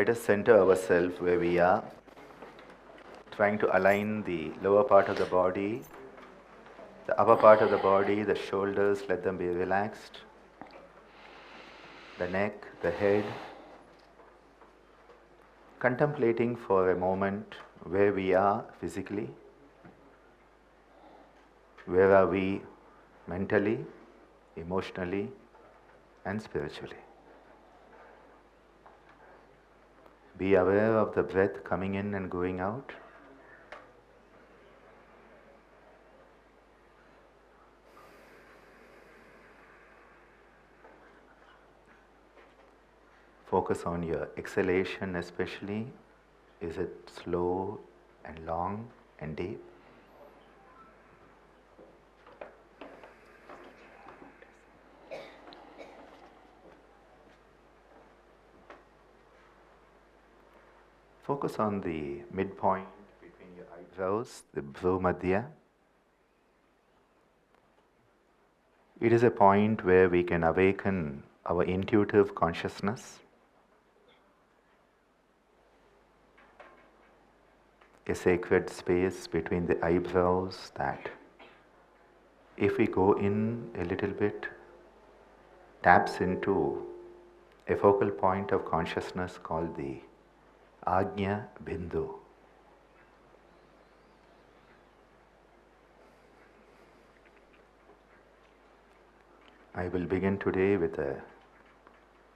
Let us center ourselves where we are, trying to align the lower part of the body, the upper part of the body, the shoulders, let them be relaxed, the neck, the head, contemplating for a moment where we are physically, where are we mentally, emotionally, and spiritually. Be aware of the breath coming in and going out. Focus on your exhalation especially. Is it slow and long and deep? Focus on the midpoint between your eyebrows, the Bhru Madhya. It is a point where we can awaken our intuitive consciousness. A sacred space between the eyebrows that, if we go in a little bit, taps into a focal point of consciousness called the Ajna Bindu. I will begin today with a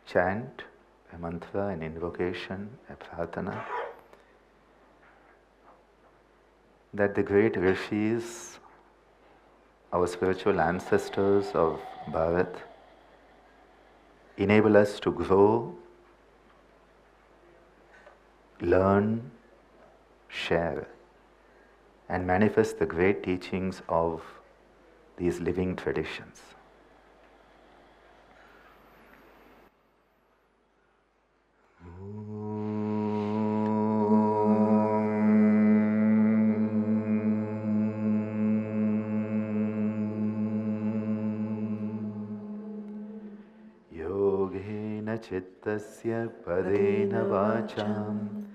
chant, a mantra, an invocation, a prarthana, that the great rishis, our spiritual ancestors of Bharat, enable us to grow, learn, share, and manifest the great teachings of these living traditions. Chittasya padena vacham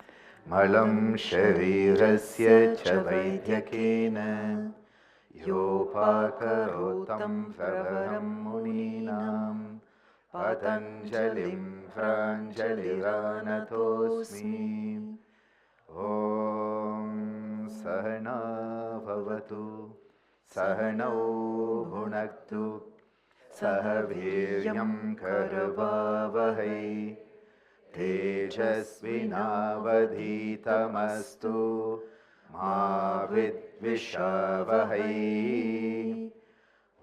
malam sharirasya cha vaidyakena yopakarotam pravaram muninam patanjalim pranjaliranatosmi. Om sahana bhavatu sahanau bhunaktu Sah Viryam Karvavahai Tejasvinavadhitamastu Ma Vidvishavahai.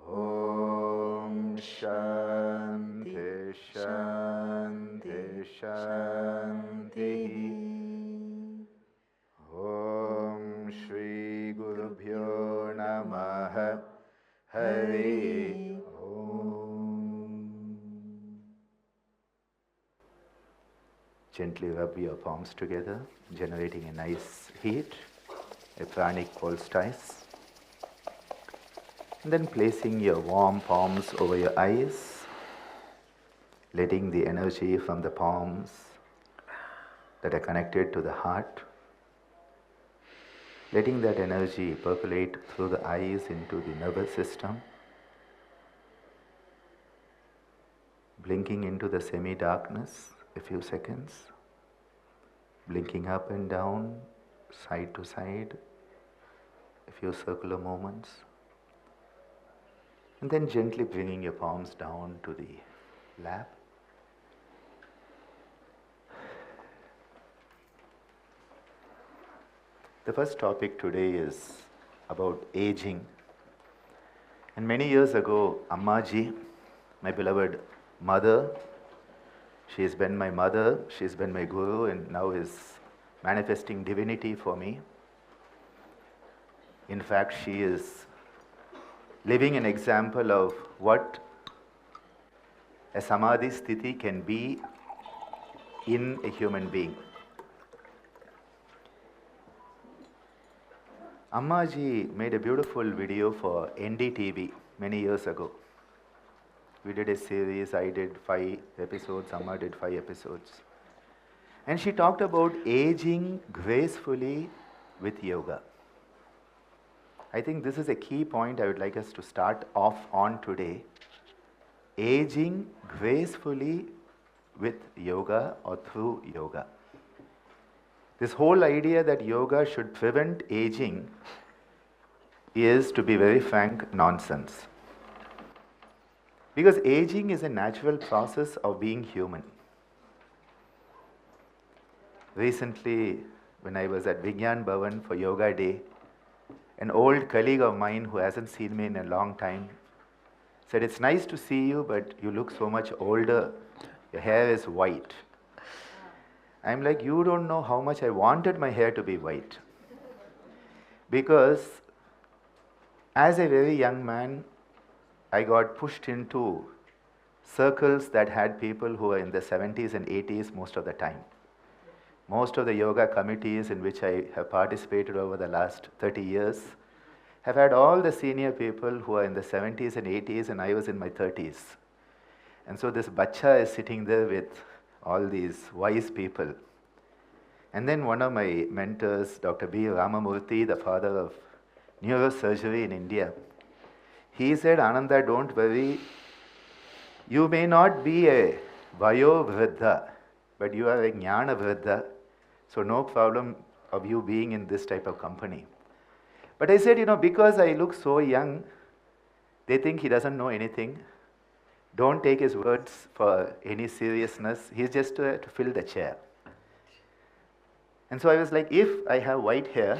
Om Shanti Shanti Shanti. Om Shri Gurubhyo Namaha. Hari. Gently rub your palms together, generating a nice heat, a pranic solstice. And then placing your warm palms over your eyes, letting the energy from the palms that are connected to the heart, letting that energy percolate through the eyes into the nervous system, blinking into the semi-darkness a few seconds, blinking up and down, side to side, a few circular movements, and then gently bringing your palms down to the lap. The first topic today is about aging. And many years ago, Ammaji, my beloved mother, she has been my mother, she has been my guru, and now is manifesting divinity for me. In fact, she is living an example of what a samadhi sthiti can be in a human being. Ammaji made a beautiful video for NDTV many years ago. We did a series, I did 5 episodes, Amma did 5 episodes. And she talked about aging gracefully with yoga. I think this is a key point I would like us to start off on today. Aging gracefully with yoga or through yoga. This whole idea that yoga should prevent aging is, to be very frank, nonsense. Because aging is a natural process of being human. Recently, when I was at Vigyan Bhavan for Yoga Day, an old colleague of mine who hasn't seen me in a long time said, "It's nice to see you, but you look so much older. Your hair is white." I'm like, you don't know how much I wanted my hair to be white. Because as a very young man, I got pushed into circles that had people who were in their 70s and 80s most of the time. Most of the yoga committees in which I have participated over the last 30 years have had all the senior people who are in the 70s and 80s, and I was in my 30s. And so this bacha is sitting there with all these wise people. And then one of my mentors, Dr. B. Ramamurthy, the father of neurosurgery in India, he said, "Ananda, don't worry. You may not be a Vayo Vriddha, but you are a Jnana Vriddha. So no problem of you being in this type of company." But I said, because I look so young, they think he doesn't know anything. Don't take his words for any seriousness. He's just to fill the chair. And so I was like, if I have white hair,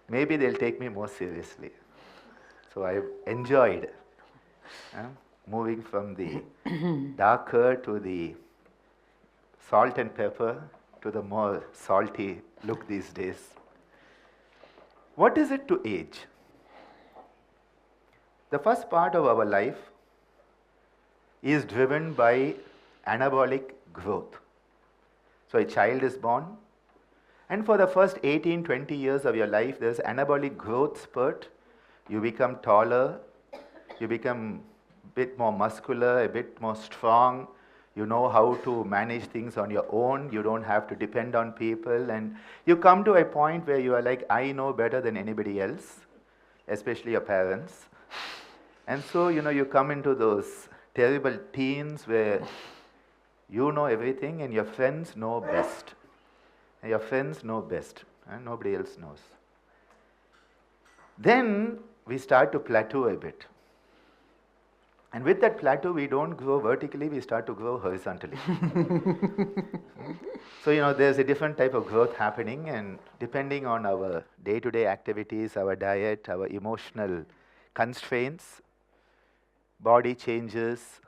maybe they'll take me more seriously. So I enjoyed moving from the darker to the salt and pepper to the more salty look these days. What is it to age? The first part of our life is driven by anabolic growth. So a child is born, and for the first 18, 20 years of your life, there's anabolic growth spurt. You become taller, you become a bit more muscular, a bit more strong. You know how to manage things on your own. You don't have to depend on people. And you come to a point where you are like, I know better than anybody else, especially your parents. And so, you come into those terrible teens where you know everything and your friends know best. And your friends know best, and nobody else knows. Then we start to plateau a bit. And with that plateau, we don't grow vertically, we start to grow horizontally. So, there's a different type of growth happening, and depending on our day-to-day activities, our diet, our emotional constraints, body changes,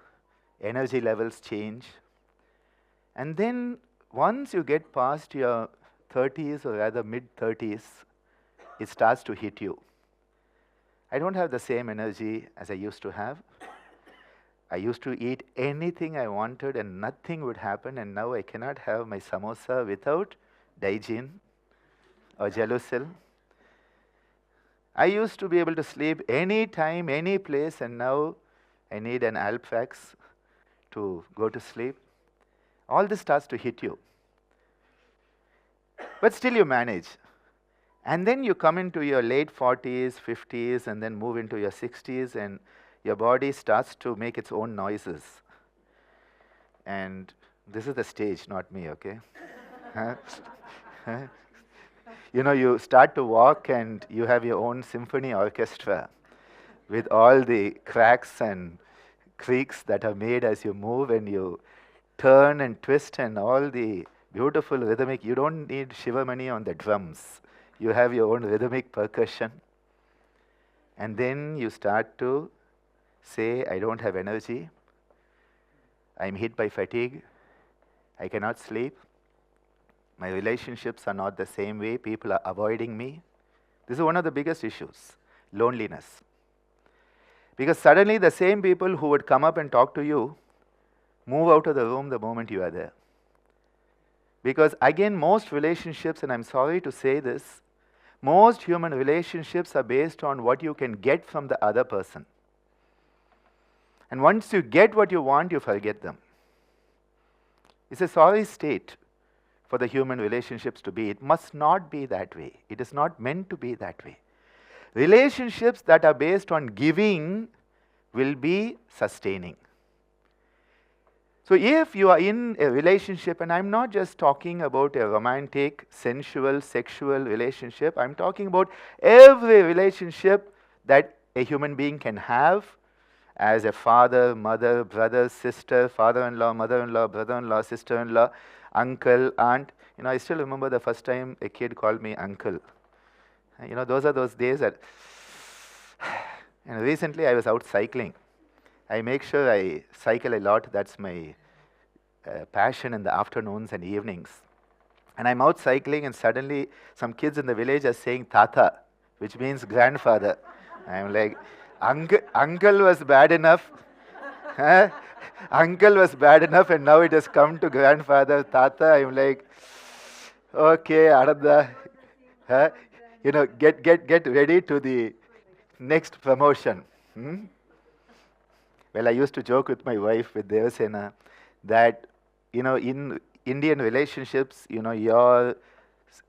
energy levels change. And then once you get past your 30s, or rather mid-30s, it starts to hit you. I don't have the same energy as I used to have. I used to eat anything I wanted and nothing would happen, and now I cannot have my samosa without Daijin or Gelusil. I used to be able to sleep any time, any place, and now I need an Alprax to go to sleep. All this starts to hit you. But still you manage. And then you come into your late 40s, 50s, and then move into your 60s, and your body starts to make its own noises. And this is the stage, not me, okay? You start to walk and you have your own symphony orchestra with all the cracks and creaks that are made as you move, and you turn and twist and all the beautiful rhythmic. You don't need Shivamani on the drums. You have your own rhythmic percussion. And then you start to say, I don't have energy, I'm hit by fatigue, I cannot sleep, my relationships are not the same way, people are avoiding me. This is one of the biggest issues, loneliness. Because suddenly the same people who would come up and talk to you move out of the room the moment you are there. Because again, most relationships, and I'm sorry to say this, most human relationships are based on what you can get from the other person. And once you get what you want, you forget them. It's a sorry state. for the human relationships to be. It must not be that way. It is not meant to be that way. Relationships that are based on giving will be sustaining. So if you are in a relationship, and I'm not just talking about a romantic, sensual, sexual relationship, I'm talking about every relationship that a human being can have as a father, mother, brother, sister, father-in-law, mother-in-law, brother-in-law, sister-in-law, uncle, aunt. I still remember the first time a kid called me uncle. Those are those days that, and recently I was out cycling. I make sure I cycle a lot. That's my passion in the afternoons and evenings. And I'm out cycling, and suddenly some kids in the village are saying Tata, which means grandfather. I'm like, uncle was bad enough. Huh? Uncle was bad enough, and now it has come to grandfather, Tata. I'm like, okay, Ananda, huh? Get ready to the next promotion. Well, I used to joke with my wife, with Devasena, that, in Indian relationships, your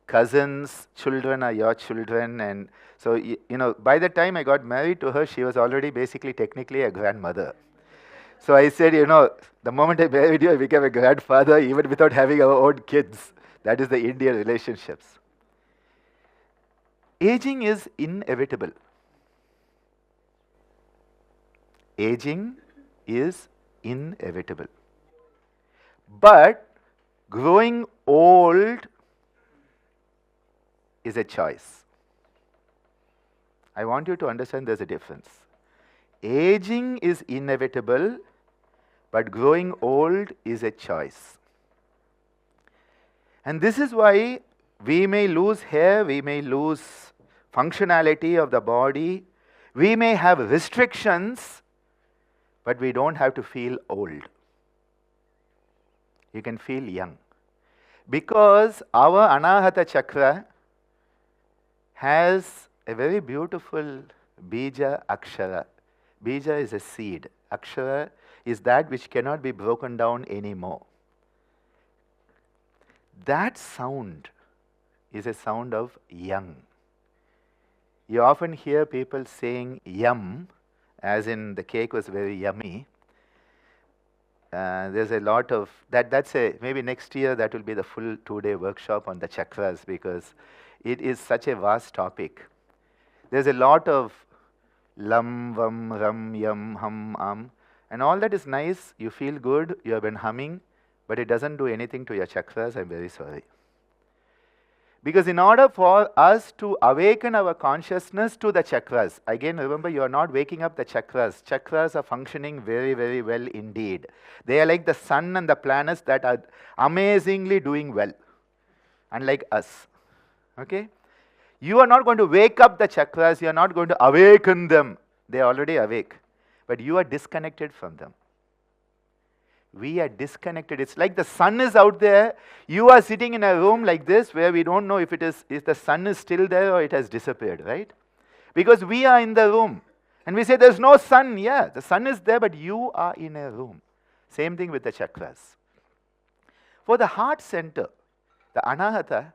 cousins' children are your children. And so, by the time I got married to her, she was already basically technically a grandmother. So I said, the moment I married you, I became a grandfather, even without having our own kids. That is the Indian relationships. Aging is inevitable. Aging is inevitable. But growing old is a choice. I want you to understand there's a difference. Aging is inevitable, but growing old is a choice. And this is why we may lose hair, we may lose functionality of the body, we may have restrictions, but we don't have to feel old. You can feel young. Because our Anahata Chakra has a very beautiful Bija Akshara. Bija is a seed. Akshara is that which cannot be broken down anymore. That sound is a sound of young. You often hear people saying yum, as in the cake was very yummy. There's a lot of that's maybe next year that will be the full 2-day workshop on the chakras, because it is such a vast topic. There's a lot of lam, vam, ram, yam, hum, and all that is nice. You feel good, you have been humming, but it doesn't do anything to your chakras. I'm very sorry. Because in order for us to awaken our consciousness to the chakras, again remember, you are not waking up the chakras. Chakras are functioning very, very well indeed. They are like the sun and the planets that are amazingly doing well, unlike us. Okay? You are not going to wake up the chakras, you are not going to awaken them. They are already awake. But you are disconnected from them. We are disconnected. It's like the sun is out there. You are sitting in a room like this where we don't know if the sun is still there or it has disappeared, right? Because we are in the room. And we say there's no sun. Yeah, the sun is there, but you are in a room. Same thing with the chakras. For the heart center, the Anahata,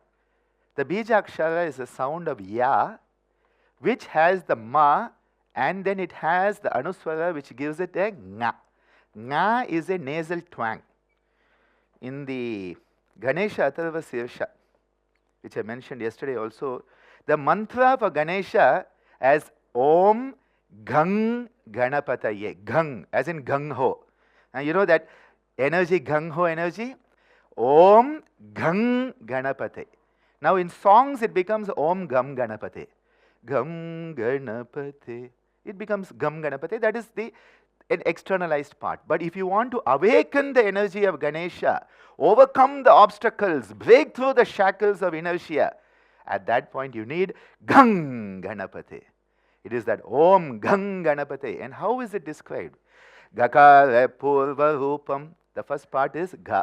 the Bija Akshara is a sound of Ya, which has the Ma, and then it has the Anuswara, which gives it a Nga. Nga is a nasal twang. In the Ganesha Atharva Sirsha, which I mentioned yesterday also, the mantra for Ganesha as Om Gang Ganapataye. Gang, as in Gang Ho. And you know that energy, Gang Ho energy? Om Gang Ganapate. Now in songs it becomes Om Gam Ganapate. Gam Ganapate. It becomes Gam Ganapate. That is an externalized part. But if you want to awaken the energy of Ganesha, overcome the obstacles, break through the shackles of inertia, at that point you need Gang Ganapate. It is that Om Gang Ganapate. And how is it described? Gakara Purva Rupam. The first part is Ga.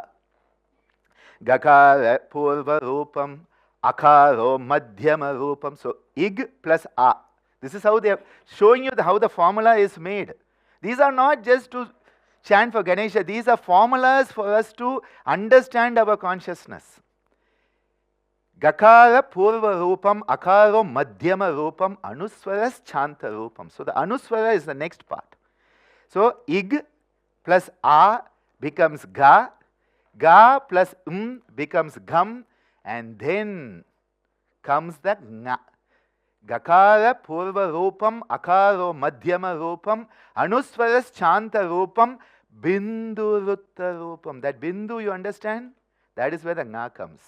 Gakara Purva Rupam. Akaro Madhyama Rupam. So Ig plus A. This is how they are showing you how the formula is made. These are not just to chant for Ganesha. These are formulas for us to understand our consciousness. Gakara purva rupam, akaro madhyama rupam, anuswaras chanta rupam. So the anuswara is the next part. So ig plus a becomes ga, ga plus becomes gam, and then comes the nga. Gakara purva rupam, akaro madhyama rupam, anuswaras chanta rupam, bindu rutta rupam. That bindu, you understand? That is where the nga comes.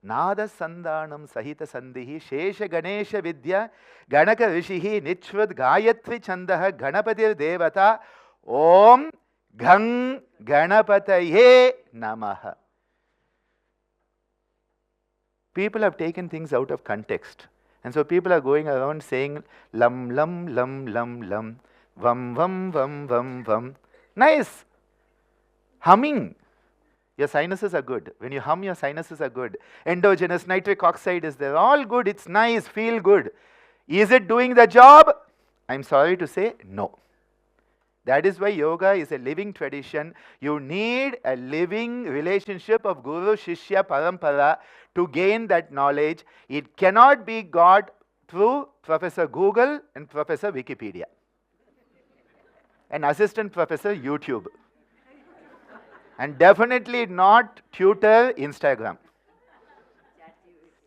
Nada Sandanam Sahita Sandhihi Shesha Ganesha Vidya Ganaka Rishihi Nichvad Gayatri Chandaha Ganapatir Devata Om Gang Ganapataye Namaha. People have taken things out of context. And so people are going around saying lam lam lam lam lam vam vam vam vam vam. Nice. Humming. Your sinuses are good. When you hum, your sinuses are good. Endogenous nitric oxide is there. All good. It's nice. Feel good. Is it doing the job? I'm sorry to say, no. That is why yoga is a living tradition. You need a living relationship of Guru, Shishya, Parampara to gain that knowledge. It cannot be got through Professor Google and Professor Wikipedia. And Assistant Professor YouTube. And definitely not Twitter, Instagram.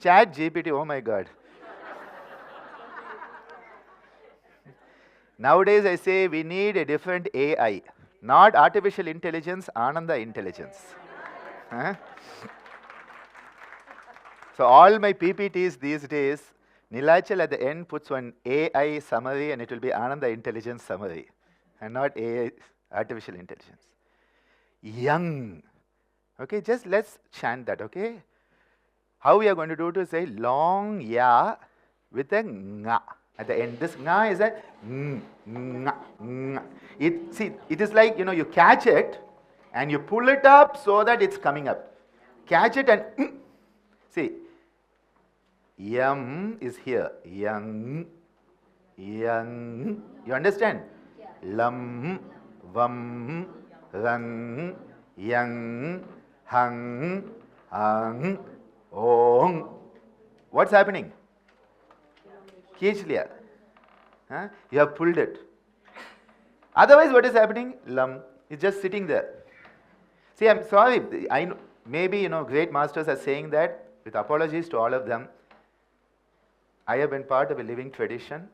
Chat GPT, oh my God. Nowadays I say we need a different AI. Not artificial intelligence, Ananda intelligence. Huh? So all my PPTs these days, Nilachal at the end puts one AI summary and it will be Ananda intelligence summary. And not AI, artificial intelligence. Young. Okay, just let's chant that, okay? How we are going to do it is say long ya with a nga at the end. This nga is a nga, nga. It is like, you catch it and you pull it up so that it's coming up. Catch it and see, yam is here. Young, young. You understand? Yeah. Lam, vam, rang, yang, hang, ang, ong. What's happening? Khich liya. Huh? You have pulled it. Otherwise, what is happening? Lam is just sitting there. See, I'm sorry. I know, maybe great masters are saying that. With apologies to all of them. I have been part of a living tradition.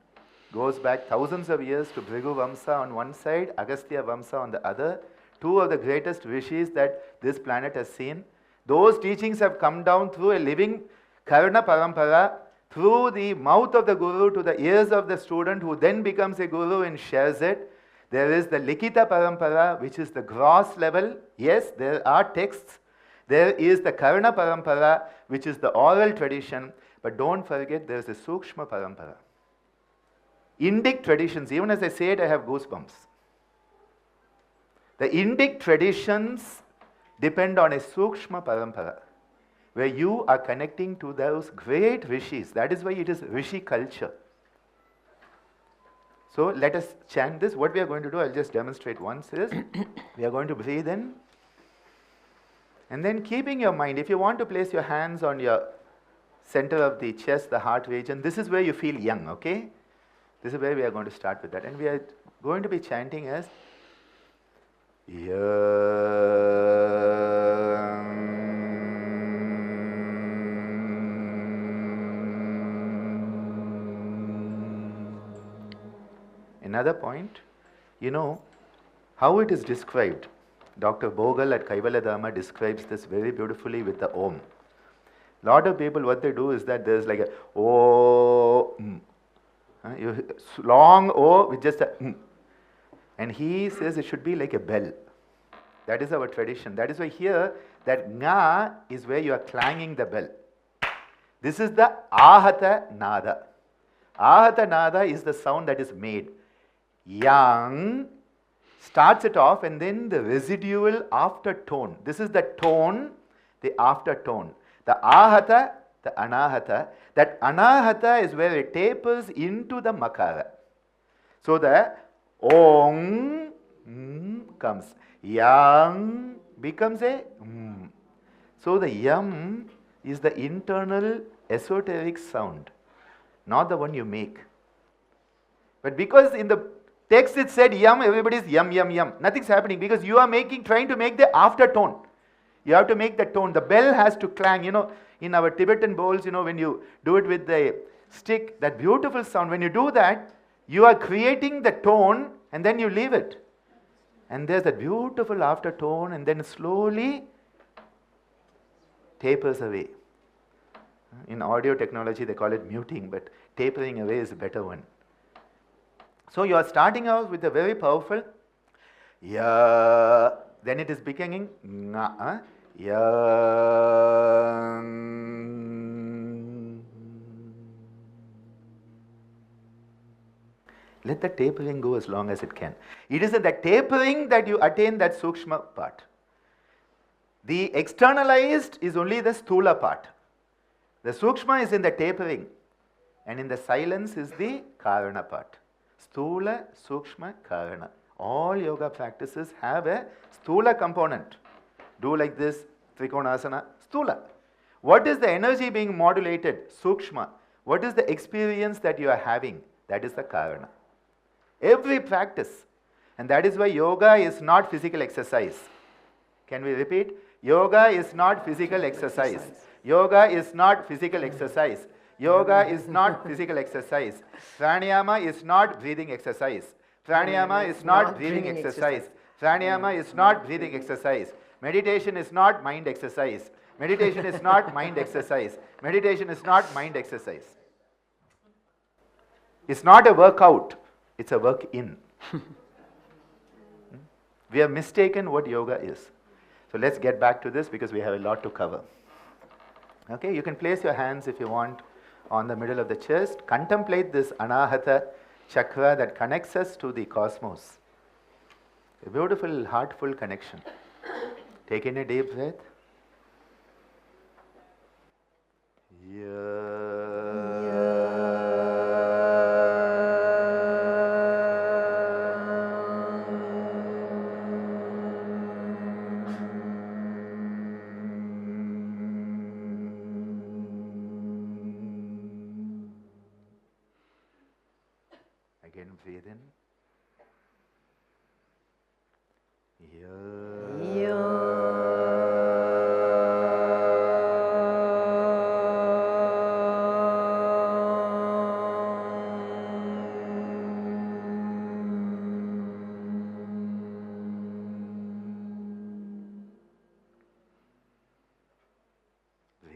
Goes back thousands of years to Bhrigu Vamsa on one side, Agastya Vamsa on the other. Two of the greatest rishis that this planet has seen. Those teachings have come down through a living Karna Parampara, through the mouth of the Guru to the ears of the student who then becomes a Guru and shares it. There is the Likita Parampara, which is the gross level. Yes, there are texts. There is the Karna Parampara, which is the oral tradition. But don't forget, there is the Sukshma Parampara. Indic traditions, even as I say it, I have goosebumps. The Indic traditions depend on a Sukshma Parampara, where you are connecting to those great rishis. That is why it is rishi culture. So let us chant this. What we are going to do, I'll just demonstrate once is, we are going to breathe in, and then keeping your mind, if you want to place your hands on your center of the chest, the heart region, this is where you feel young, okay? This is where we are going to start with that. And we are going to be chanting as Yang. Another point, how it is described. Dr. Bogal at Kaivaladharma describes this very beautifully with the Om. Lot of people, what they do is that there's like a Om. Long O with just a and he says it should be like a bell. That is our tradition. That is why here, that nga is where you are clanging the bell. This is the ahata nada. Ahata nada is the sound that is made. Yang starts it off and then the residual aftertone. This is the tone, the aftertone. The ahata, the anahata. That anahata is where it tapers into the makara. So the ong comes. Yang becomes a So the yam is the internal esoteric sound, not the one you make. But because in the text it said yum, everybody's yum, yum, yum. Nothing's happening because you are trying to make the aftertone. You have to make the tone. The bell has to clang. In our Tibetan bowls, when you do it with the stick, that beautiful sound, when you do that, you are creating the tone and then you leave it. And there's that beautiful aftertone and then slowly tapers away. In audio technology, they call it muting, but tapering away is a better one. So you are starting out with a very powerful ya, then it is becoming na, ya. Let the tapering go as long as it can. It is in that tapering that you attain that sukshma part. The externalized is only the sthula part. The sukshma is in the tapering, and in the silence is the karana part. Sthula, sukshma, karana. All yoga practices have a sthula component. Do like this, trikonasana, sthula. What is the energy being modulated? Sukshma. What is the experience that you are having? That is the karana. Every practice. And that is why yoga is not physical exercise. Can we repeat? Yoga is not physical exercise. Yoga is not physical exercise. Yoga is not physical exercise. Pranayama is not breathing exercise. Pranayama is not breathing exercise. Pranayama is not breathing exercise. Meditation is not mind exercise. Meditation is not mind exercise. Meditation is not mind exercise. It's not a workout, it's a work in. We have mistaken what yoga is. So let's get back to this because we have a lot to cover. Okay, you can place your hands if you want on the middle of the chest. Contemplate this anahata chakra that connects us to the cosmos. A beautiful, heartful connection. Take in a deep breath. Again, breathe in.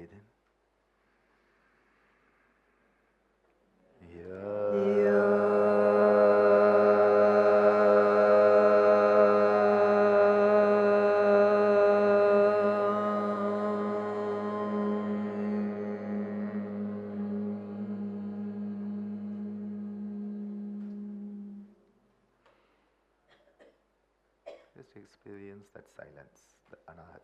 Breathe in. Just experience that silence, the anahata.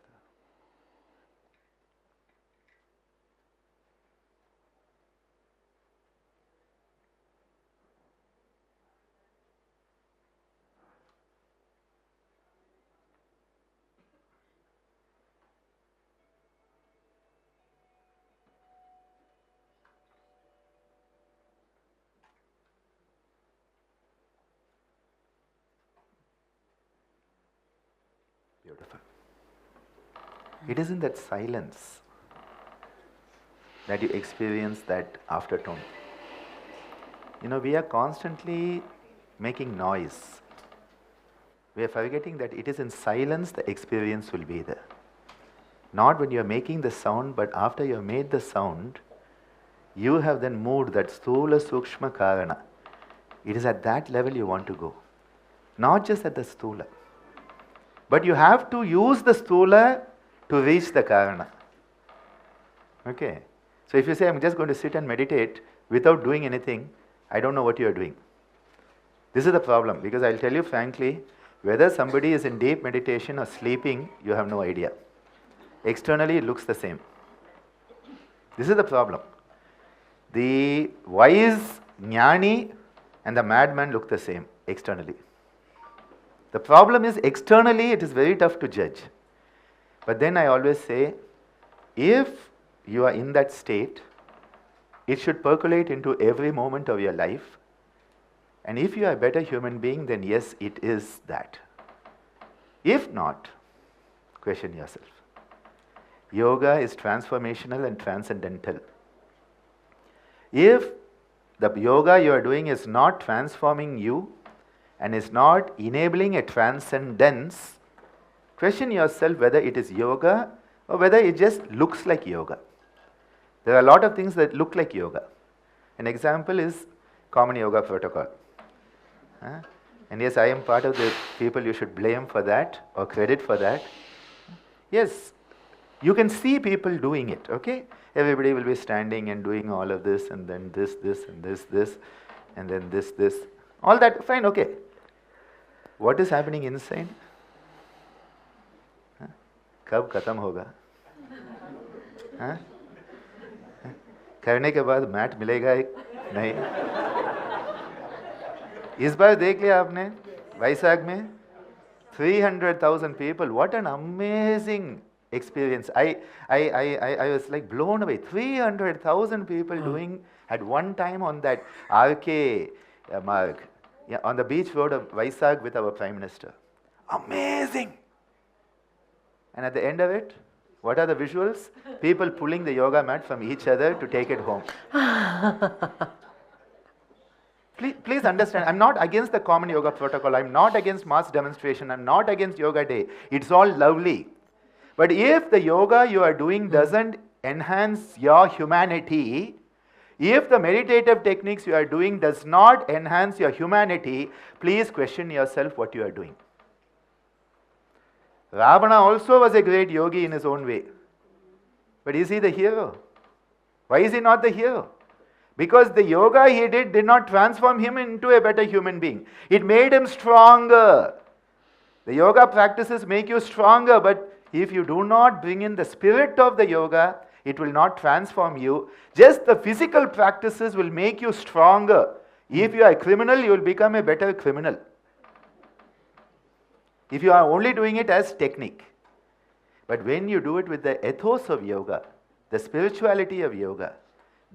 Beautiful. It is in that silence that you experience that aftertone. We are constantly making noise. We are forgetting that it is in silence the experience will be there. Not when you are making the sound, but after you have made the sound, you have then moved that sthula, sukshma, karana. It is at that level you want to go. Not just at the sthula. But you have to use the sthula to reach the karana. Okay. So if you say, I'm just going to sit and meditate without doing anything, I don't know what you are doing. This is the problem, because I'll tell you frankly, whether somebody is in deep meditation or sleeping, you have no idea. Externally, it looks the same. This is the problem. The wise jnani and the madman look the same externally. The problem is externally it is very tough to judge. But then I always say, if you are in that state, it should percolate into every moment of your life. And if you are a better human being, then yes, it is that. If not, question yourself. Yoga is transformational and transcendental. If the yoga you are doing is not transforming you and is not enabling a transcendence, question yourself whether it is yoga or whether it just looks like yoga. There are a lot of things that look like yoga. An example is common yoga protocol. And yes, I am part of the people you should blame for that or credit for that. Yes, you can see people doing it, okay? Everybody will be standing and doing all of this, and then this, and this, and then this. All that, fine, okay. What is happening inside? कब खत्म होगा? करने के बाद mat मिलेगा नहीं? इस बार देख लिया आपने वैशाख में 300,000 people. What an amazing experience. I was like blown away. 300,000 people doing at one time on that RK mark, on the beach road of Vaisak with our Prime Minister. Amazing. And at the end of it, what are the visuals? People pulling the yoga mat from each other to take it home. Please understand, I'm not against the common yoga protocol. I'm not against mass demonstration. I'm not against Yoga Day. It's all lovely. But if the yoga you are doing doesn't enhance your humanity, if the meditative techniques you are doing does not enhance your humanity, please question yourself what you are doing. Ravana also was a great yogi in his own way. But is he the hero? Why is he not the hero? Because the yoga he did not transform him into a better human being. It made him stronger. The yoga practices make you stronger, but if you do not bring in the spirit of the yoga, it will not transform you. Just the physical practices will make you stronger. If you are a criminal, you will become a better criminal. If you are only doing it as technique. But when you do it with the ethos of yoga, the spirituality of yoga,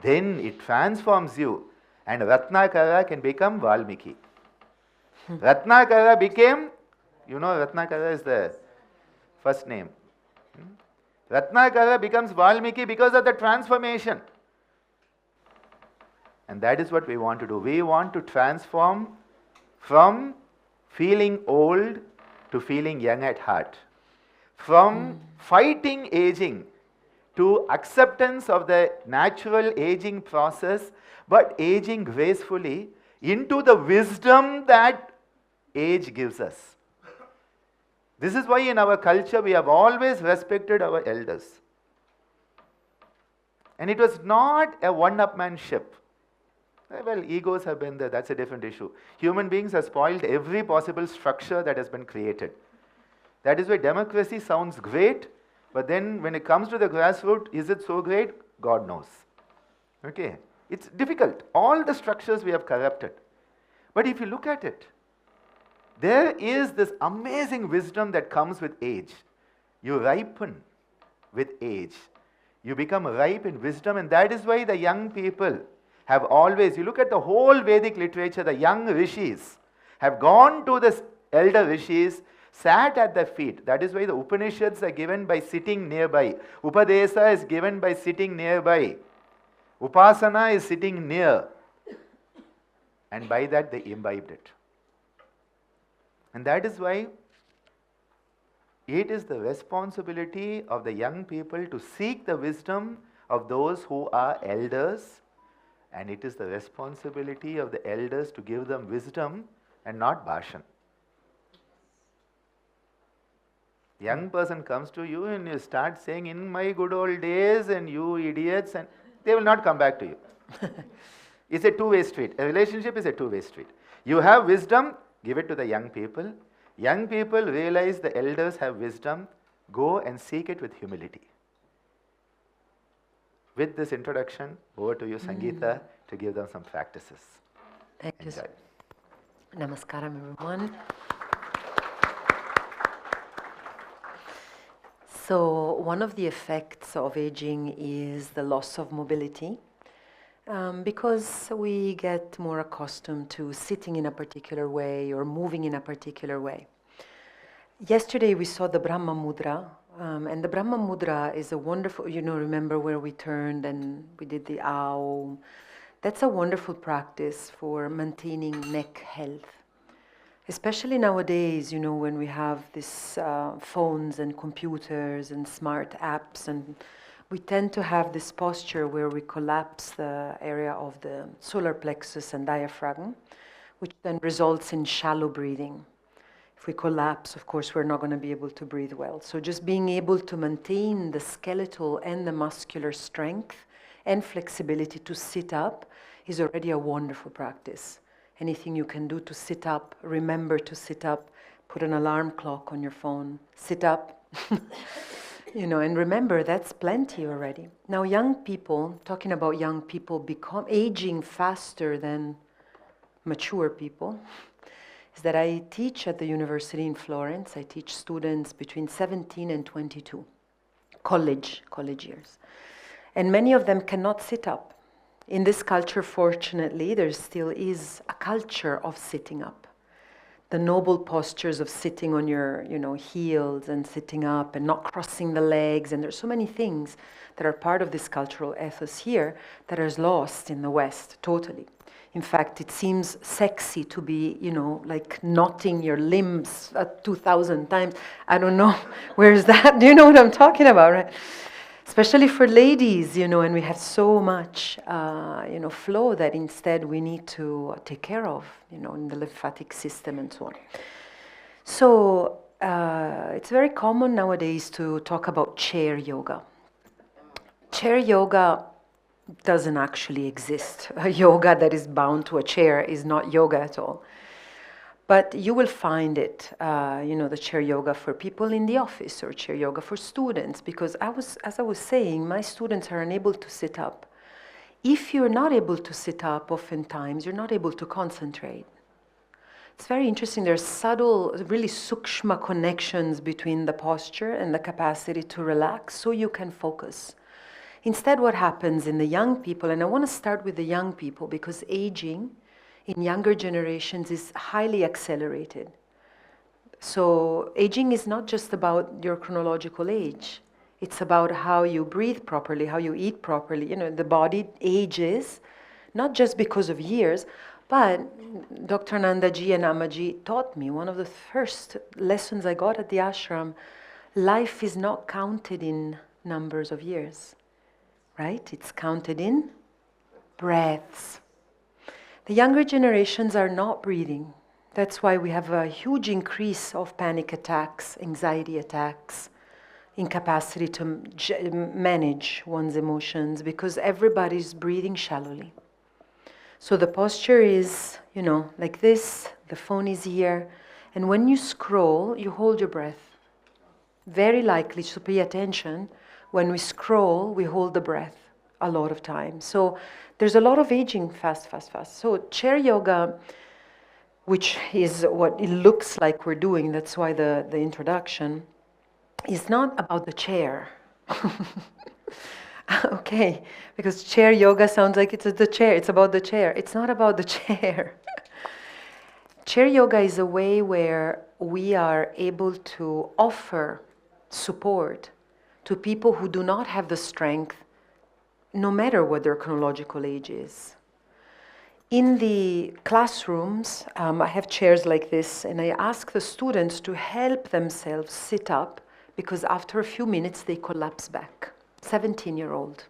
then it transforms you, and Ratnakara can become Valmiki. Ratnakara became, Ratnakara is the first name. Ratnakara becomes Valmiki because of the transformation. And that is what we want to do. We want to transform from feeling old to feeling young at heart. From fighting aging to acceptance of the natural aging process, but aging gracefully, into the wisdom that age gives us. This is why in our culture we have always respected our elders. And it was not a one-upmanship. Well, egos have been there, that's a different issue. Human beings have spoiled every possible structure that has been created. That is why democracy sounds great, but then when it comes to the grassroots, is it so great? God knows. Okay, it's difficult. All the structures we have corrupted. But if you look at it, there is this amazing wisdom that comes with age. You ripen with age. You become ripe in wisdom, and that is why the young people have always, you look at the whole Vedic literature, the young rishis have gone to the elder rishis, sat at their feet. That is why the Upanishads are given by sitting nearby. Upadesa is given by sitting nearby. Upasana is sitting near. And by that they imbibed it. And that is why it is the responsibility of the young people to seek the wisdom of those who are elders, and it is the responsibility of the elders to give them wisdom and not bhashan. Young person comes to you and you start saying, in my good old days, and you idiots, and they will not come back to you. It's a two-way street. A relationship is a two-way street. You have wisdom, give it to the young people. Young people realize the elders have wisdom, go and seek it with humility. With this introduction, over to you, Sangeeta, to give them some practices. Thank you. Namaskaram, everyone. So one of the effects of aging is the loss of mobility, because we get more accustomed to sitting in a particular way or moving in a particular way. Yesterday we saw the Brahma Mudra, and the Brahma Mudra is a wonderful, remember where we turned and we did the owl. That's a wonderful practice for maintaining neck health. Especially nowadays, when we have these phones and computers and smart apps, and we tend to have this posture where we collapse the area of the solar plexus and diaphragm, which then results in shallow breathing. If we collapse, of course, we're not going to be able to breathe well. So just being able to maintain the skeletal and the muscular strength and flexibility to sit up is already a wonderful practice. Anything you can do to sit up, remember to sit up, put an alarm clock on your phone, sit up, and remember that's plenty already. Now young people, talking about young people become aging faster than mature people, is that I teach at the university in Florence. I teach students between 17 and 22, college years. And many of them cannot sit up. In this culture, fortunately, there still is a culture of sitting up. The noble postures of sitting on your, heels and sitting up and not crossing the legs. And there's so many things that are part of this cultural ethos here that is lost in the West, totally. In fact, it seems sexy to be, like knotting your limbs 2,000 times. I don't know, where's that? Do you know what I'm talking about, right? Especially for ladies, and we have so much, flow that instead we need to take care of, in the lymphatic system and so on. So it's very common nowadays to talk about chair yoga. Chair yoga doesn't actually exist. A yoga that is bound to a chair is not yoga at all. But you will find it, the chair yoga for people in the office or chair yoga for students, because as I was saying, my students are unable to sit up. If you're not able to sit up, oftentimes you're not able to concentrate. It's very interesting. There's subtle, really sukshma connections between the posture and the capacity to relax so you can focus. Instead, what happens in the young people, and I want to start with the young people because aging in younger generations is highly accelerated. So aging is not just about your chronological age. It's about how you breathe properly, how you eat properly. The body ages, not just because of years, but Dr. Ananda ji and Amaji taught me, one of the first lessons I got at the ashram, life is not counted in numbers of years, right? It's counted in breaths. The younger generations are not breathing. That's why we have a huge increase of panic attacks, anxiety attacks, incapacity to manage one's emotions, because everybody's breathing shallowly. So the posture is, like this, the phone is here, and when you scroll, you hold your breath. Very likely, so pay attention, when we scroll, we hold the breath a lot of time. So there's a lot of aging fast. So chair yoga, which is what it looks like we're doing, that's why the introduction, is not about the chair. Okay, because chair yoga sounds like it's the chair, it's about the chair. It's not about the chair. Chair yoga is a way where we are able to offer support to people who do not have the strength, no matter what their chronological age is. In the classrooms, I have chairs like this, and I ask the students to help themselves sit up, because after a few minutes they collapse back. 17-year-old.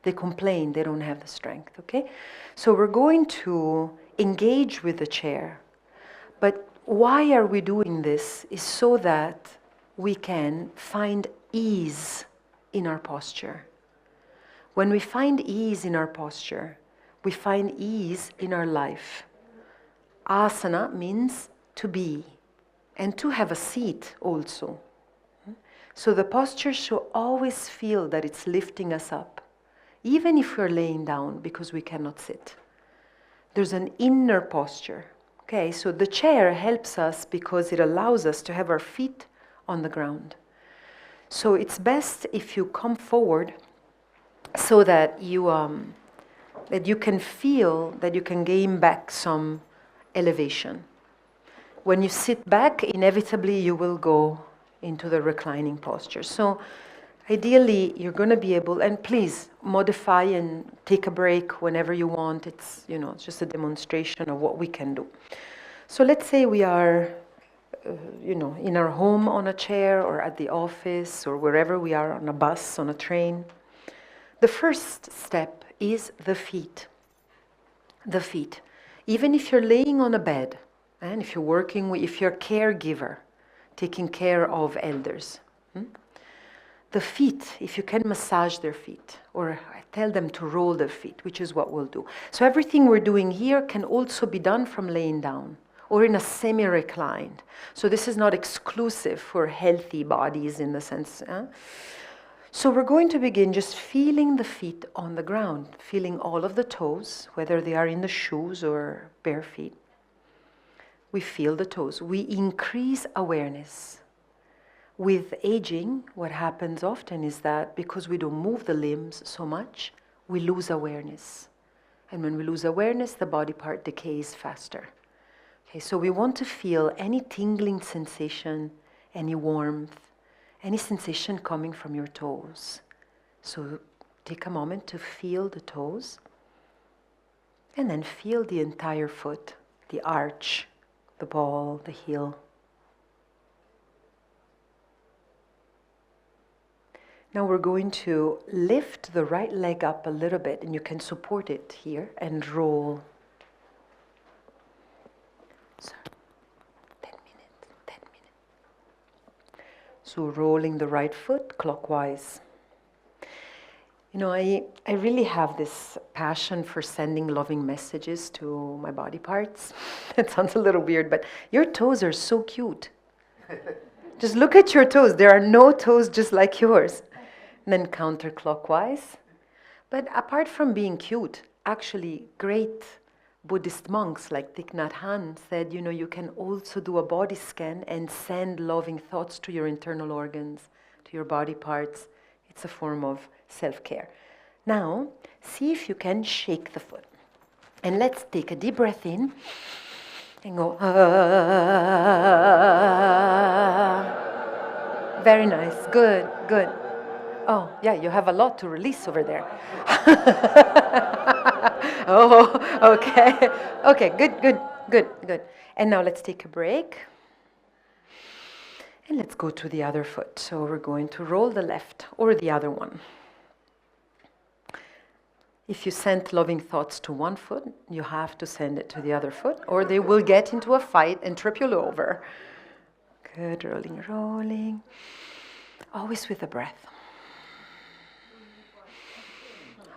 They complain they don't have the strength, okay? So we're going to engage with the chair. But why are we doing this? Is so that we can find ease in our posture. When we find ease in our posture, we find ease in our life. Asana means to be, and to have a seat also. So the posture should always feel that it's lifting us up, even if we're laying down because we cannot sit. There's an inner posture. Okay, so the chair helps us because it allows us to have our feet on the ground. So it's best if you come forward so that you can feel that you can gain back some elevation. When you sit back, inevitably you will go into the reclining posture. So ideally, you're going to be able, and please modify and take a break whenever you want. It's just a demonstration of what we can do. So let's say we are, in our home on a chair, or at the office, or wherever we are, on a bus, on a train. The first step is the feet. The feet. Even if you're laying on a bed, and if you're if you're a caregiver, taking care of elders, the feet, if you can massage their feet, or tell them to roll their feet, which is what we'll do. So everything we're doing here can also be done from laying down, or in a semi-reclined. So this is not exclusive for healthy bodies in the sense. So we're going to begin just feeling the feet on the ground, feeling all of the toes, whether they are in the shoes or bare feet. We feel the toes. We increase awareness. With aging, what happens often is that because we don't move the limbs so much, we lose awareness. And when we lose awareness, the body part decays faster. Okay, so we want to feel any tingling sensation, any warmth, any sensation coming from your toes. So take a moment to feel the toes, and then feel the entire foot, the arch, the ball, the heel. Now we're going to lift the right leg up a little bit, and you can support it here and roll. So, 10 minutes. So rolling the right foot clockwise. I really have this passion for sending loving messages to my body parts. It sounds a little weird, but your toes are so cute. Just look at your toes. There are no toes just like yours. And then counterclockwise. But apart from being cute, actually great Buddhist monks like Thich Nhat Hanh said, you can also do a body scan and send loving thoughts to your internal organs, to your body parts. It's a form of self-care. Now, see if you can shake the foot. And let's take a deep breath in and go, Very nice, good. Oh, yeah, you have a lot to release over there. Oh, okay. Okay, good. And now let's take a break. And let's go to the other foot. So we're going to roll the left or the other one. If you sent loving thoughts to one foot, you have to send it to the other foot, or they will get into a fight and trip you over. Good, rolling. Always with the breath.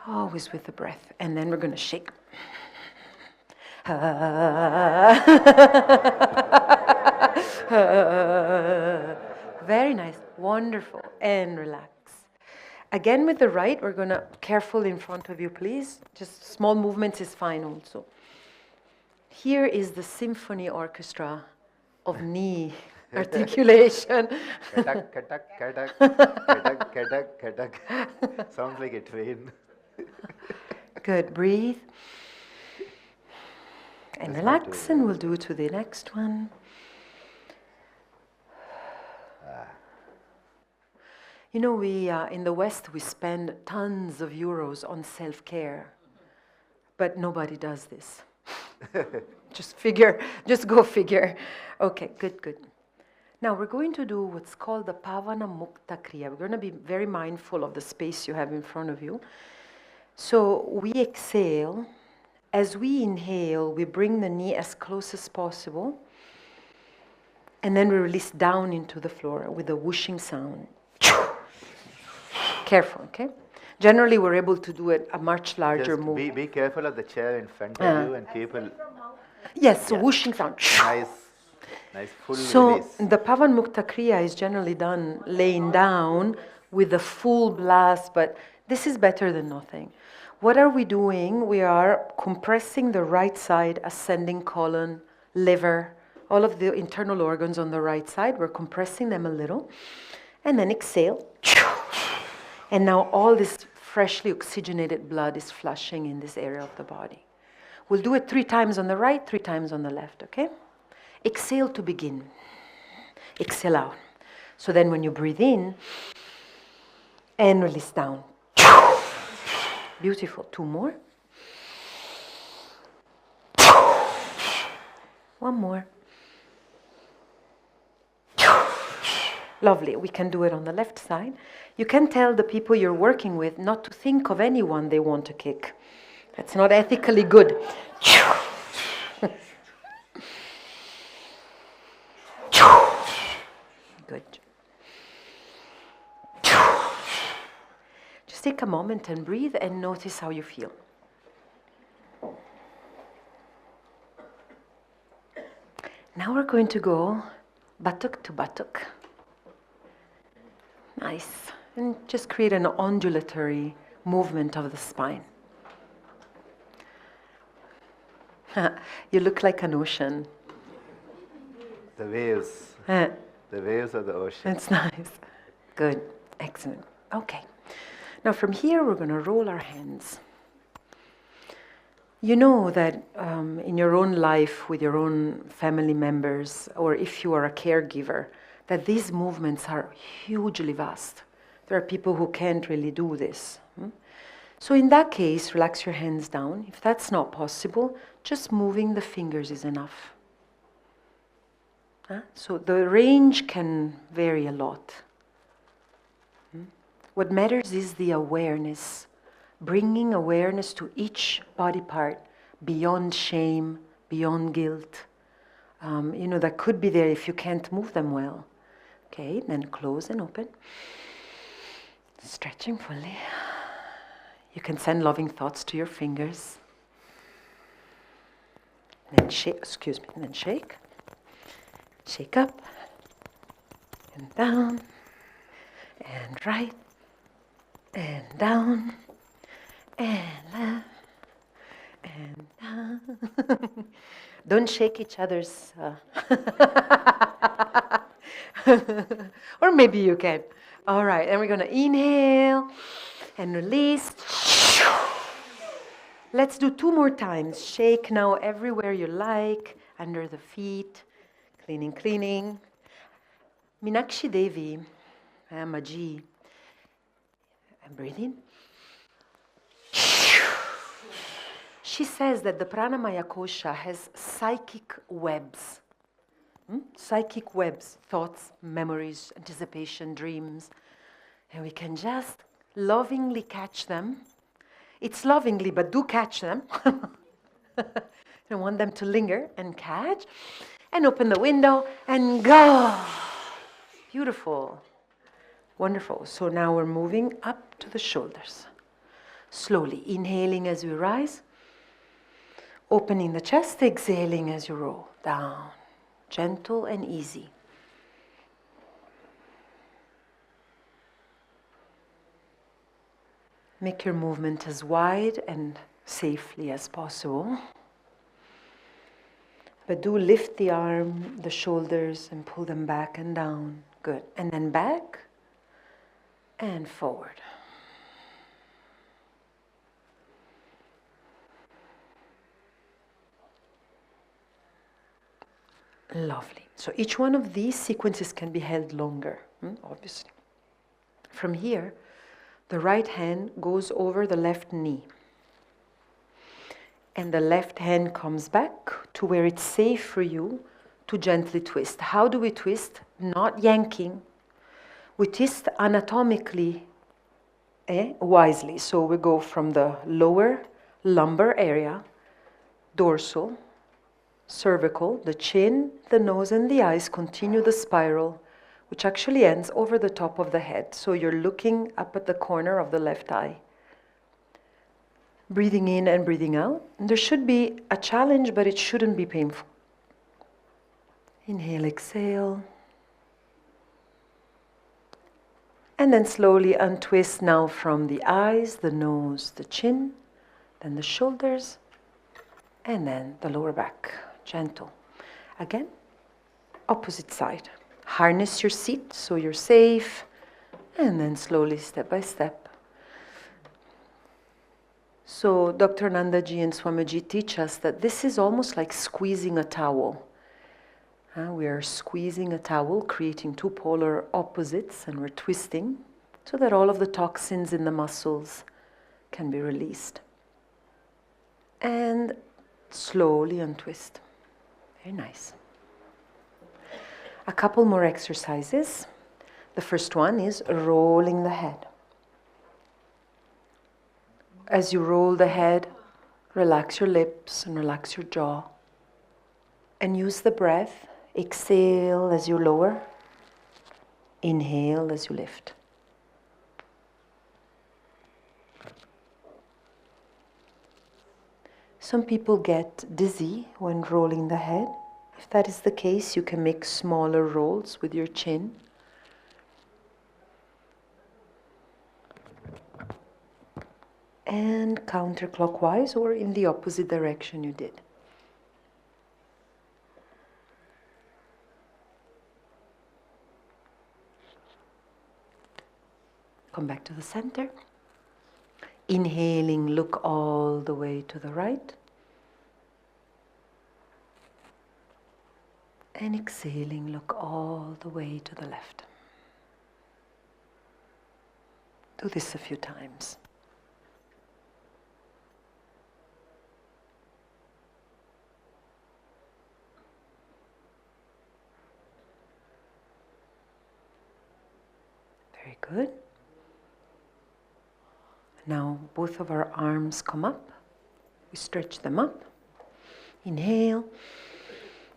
Always with the breath. And then we're going to shake. Very nice. Wonderful. And relax. Again with the right, we're going to, careful in front of you, please. Just small movements is fine also. Here is the symphony orchestra of knee articulation. Sounds like a train. Good, breathe. And relax, and we'll do to the next one. We in the West, we spend tons of euros on self-care, but nobody does this. Just go figure. Okay, good. Now we're going to do what's called the Pavana Mukta Kriya. We're going to be very mindful of the space you have in front of you. So we exhale. As we inhale, we bring the knee as close as possible, and then we release down into the floor with a whooshing sound. Careful, okay? Generally, we're able to do it a much larger movement. Be careful of the chair in front of you and people. Yes, so whooshing sound. Nice full release. So the Pavan Mukta Kriya is generally done laying down with a full blast, but this is better than nothing. What are we doing? We are compressing the right side, ascending colon, liver, all of the internal organs on the right side. We're compressing them a little. And then exhale. And now all this freshly oxygenated blood is flushing in this area of the body. We'll do it 3 times on the right, 3 times on the left, okay? Exhale to begin. Exhale out. So then when you breathe in, and release down. Beautiful. 2 more. 1 more. Lovely. We can do it on the left side. You can tell the people you're working with not to think of anyone they want to kick. That's not ethically good. Good. Just take a moment and breathe and notice how you feel. Now we're going to go buttock to buttock. Nice. And just create an undulatory movement of the spine. You look like an ocean. The waves. Uh, The waves of the ocean. That's nice. Good. Excellent. Okay. Now from here, we're going to roll our hands. You know that in your own life, with your own family members, or if you are a caregiver, that these movements are hugely vast. There are people who can't really do this. So in that case, relax your hands down. If that's not possible, just moving the fingers is enough. So the range can vary a lot. What matters is the awareness, bringing awareness to each body part beyond shame, beyond guilt. That could be there if you can't move them well. Okay, then close and open. Stretching fully. You can send loving thoughts to your fingers. Then shake, and then shake. Shake up, and down, and right, and down, and left, and down. Don't shake each other's... or maybe you can. All right, and we're going to inhale and release. Let's do 2 more times. Shake now everywhere you like, under the feet. Cleaning. Meenakshi Devi, Maji. And breathe in. She says that the Pranamaya Kosha has psychic webs. Psychic webs, thoughts, memories, anticipation, dreams. And we can just lovingly catch them. It's lovingly, but do catch them. You don't want them to linger, and catch. And open the window and go. Beautiful. Wonderful. So now we're moving up to the shoulders. Slowly inhaling as we rise. Opening the chest, exhaling as you roll down. Gentle and easy. Make your movement as wide and safely as possible. But do lift the arm, the shoulders, and pull them back and down. Good. And then back and forward. Lovely. So each one of these sequences can be held longer, obviously. From here, the right hand goes over the left knee. And the left hand comes back to where it's safe for you to gently twist. How do we twist? Not yanking. We twist anatomically, wisely. So we go from the lower lumbar area, dorsal, cervical, the chin, the nose, and the eyes continue the spiral, which actually ends over the top of the head. So you're looking up at the corner of the left eye. Breathing in and breathing out. And there should be a challenge, but it shouldn't be painful. Inhale, exhale. And then slowly untwist now from the eyes, the nose, the chin, then the shoulders, and then the lower back. Gentle. Again, opposite side. Harness your seat so you're safe. And then slowly, step by step. So Dr. Anandaji and Swamiji teach us that this is almost like squeezing a towel. We are squeezing a towel, creating two polar opposites, and we're twisting so that all of the toxins in the muscles can be released. And slowly untwist. Very nice. A couple more exercises. The first one is rolling the head. As you roll the head, relax your lips and relax your jaw. And use the breath. Exhale as you lower. Inhale as you lift. Some people get dizzy when rolling the head. If that is the case, you can make smaller rolls with your chin. And counterclockwise or in the opposite direction you did. Come back to the center. Inhaling, look all the way to the right. And exhaling, look all the way to the left. Do this a few times. Very good. Now both of our arms come up. We stretch them up. Inhale.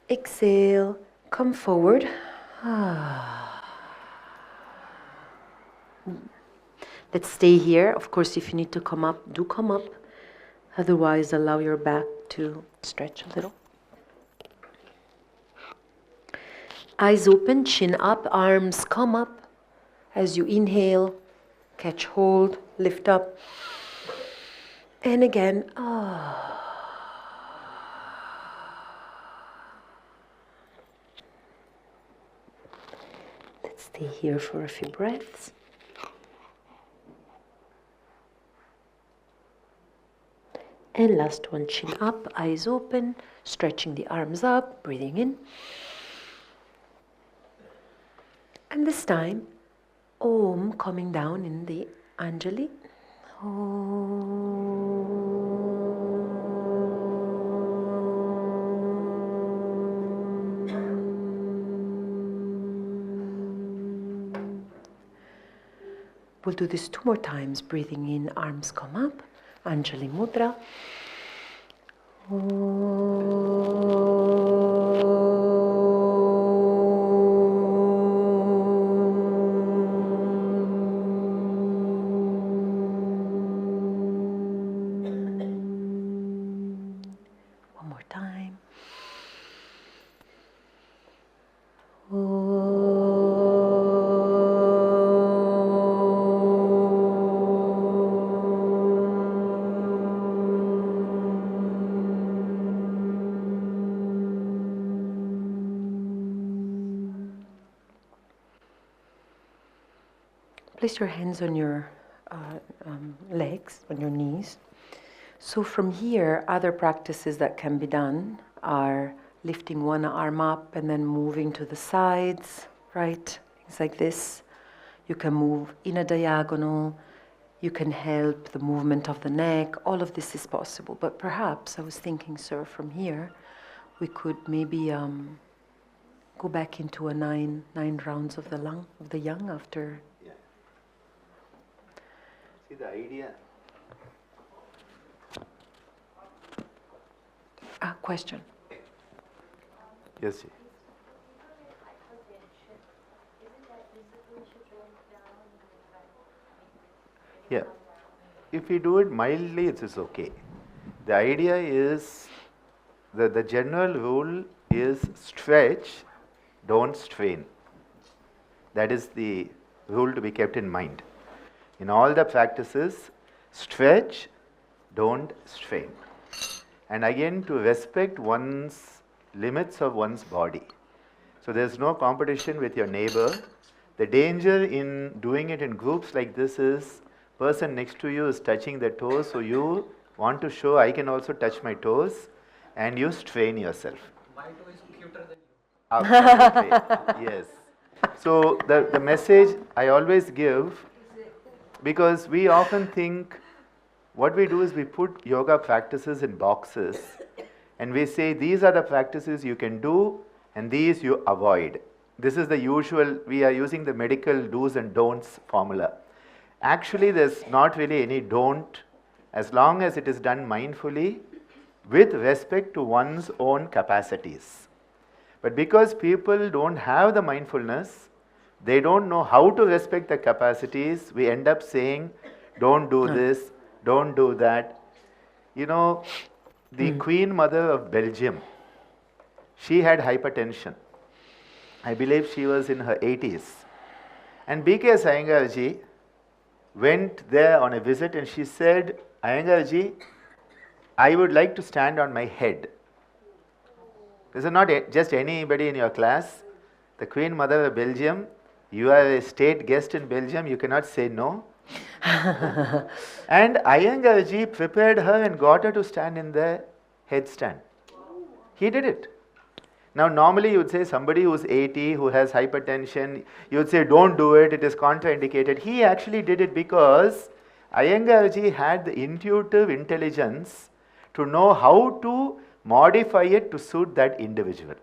Exhale. Come forward. Let's stay here. Of course, if you need to come up, do come up. Otherwise, allow your back to stretch a little. Eyes open, chin up, arms come up. As you inhale, catch hold, lift up. And again, Let's stay here for a few breaths. And last one, chin up, eyes open, stretching the arms up, breathing in. And this time, Om coming down in the Anjali. We'll do this 2 more times, breathing in, arms come up, Anjali Mudra. One more time. Place your hands on your legs, on your knees. So from here, other practices that can be done are lifting one arm up and then moving to the sides, right? Things like this. You can move in a diagonal. You can help the movement of the neck. All of this is possible. But perhaps, I was thinking, sir, from here, we could maybe go back into a nine rounds of the yang after. Yeah. See the idea. Question. Yes. Ji. Yeah. If you do it mildly, it is okay. The idea is that the general rule is stretch, don't strain. That is the rule to be kept in mind. In all the practices, stretch, don't strain. And again, to respect one's limits of one's body. So there's no competition with your neighbor. The danger in doing it in groups like this is person next to you is touching the toes, so you want to show I can also touch my toes, and you strain yourself. My toe is cuter than you. Absolutely. Yes. So the message I always give, because we often think what we do is we put yoga practices in boxes and we say these are the practices you can do and these you avoid. This is the usual, we are using the medical do's and don'ts formula. Actually, there's not really any don't, as long as it is done mindfully with respect to one's own capacities. But because people don't have the mindfulness, they don't know how to respect the capacities, we end up saying, don't do this, don't do that. You know, the Queen Mother of Belgium, she had hypertension. I believe she was in her 80s. And B.K. Iyengarji went there on a visit and she said, Iyengarji, I would like to stand on my head. This is not just anybody in your class. The Queen Mother of Belgium, you are a state guest in Belgium, you cannot say no. And Iyengarji prepared her and got her to stand in the headstand. He did it. Now normally you would say somebody who's 80, who has hypertension, you would say don't do it, it is contraindicated. He actually did it because Iyengarji had the intuitive intelligence to know how to modify it to suit that individual.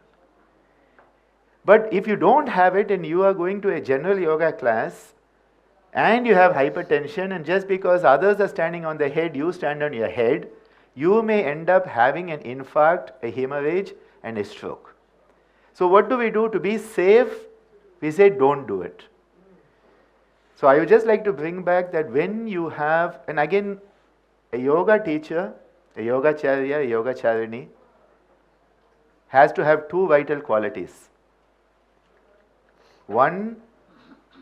But if you don't have it and you are going to a general yoga class and you have hypertension, and just because others are standing on the head, you stand on your head, you may end up having an infarct, a hemorrhage and a stroke. So what do we do to be safe? We say don't do it. So I would just like to bring back that when you have, and again, a yoga teacher, a yogacharya, a yogacharini has to have two vital qualities. One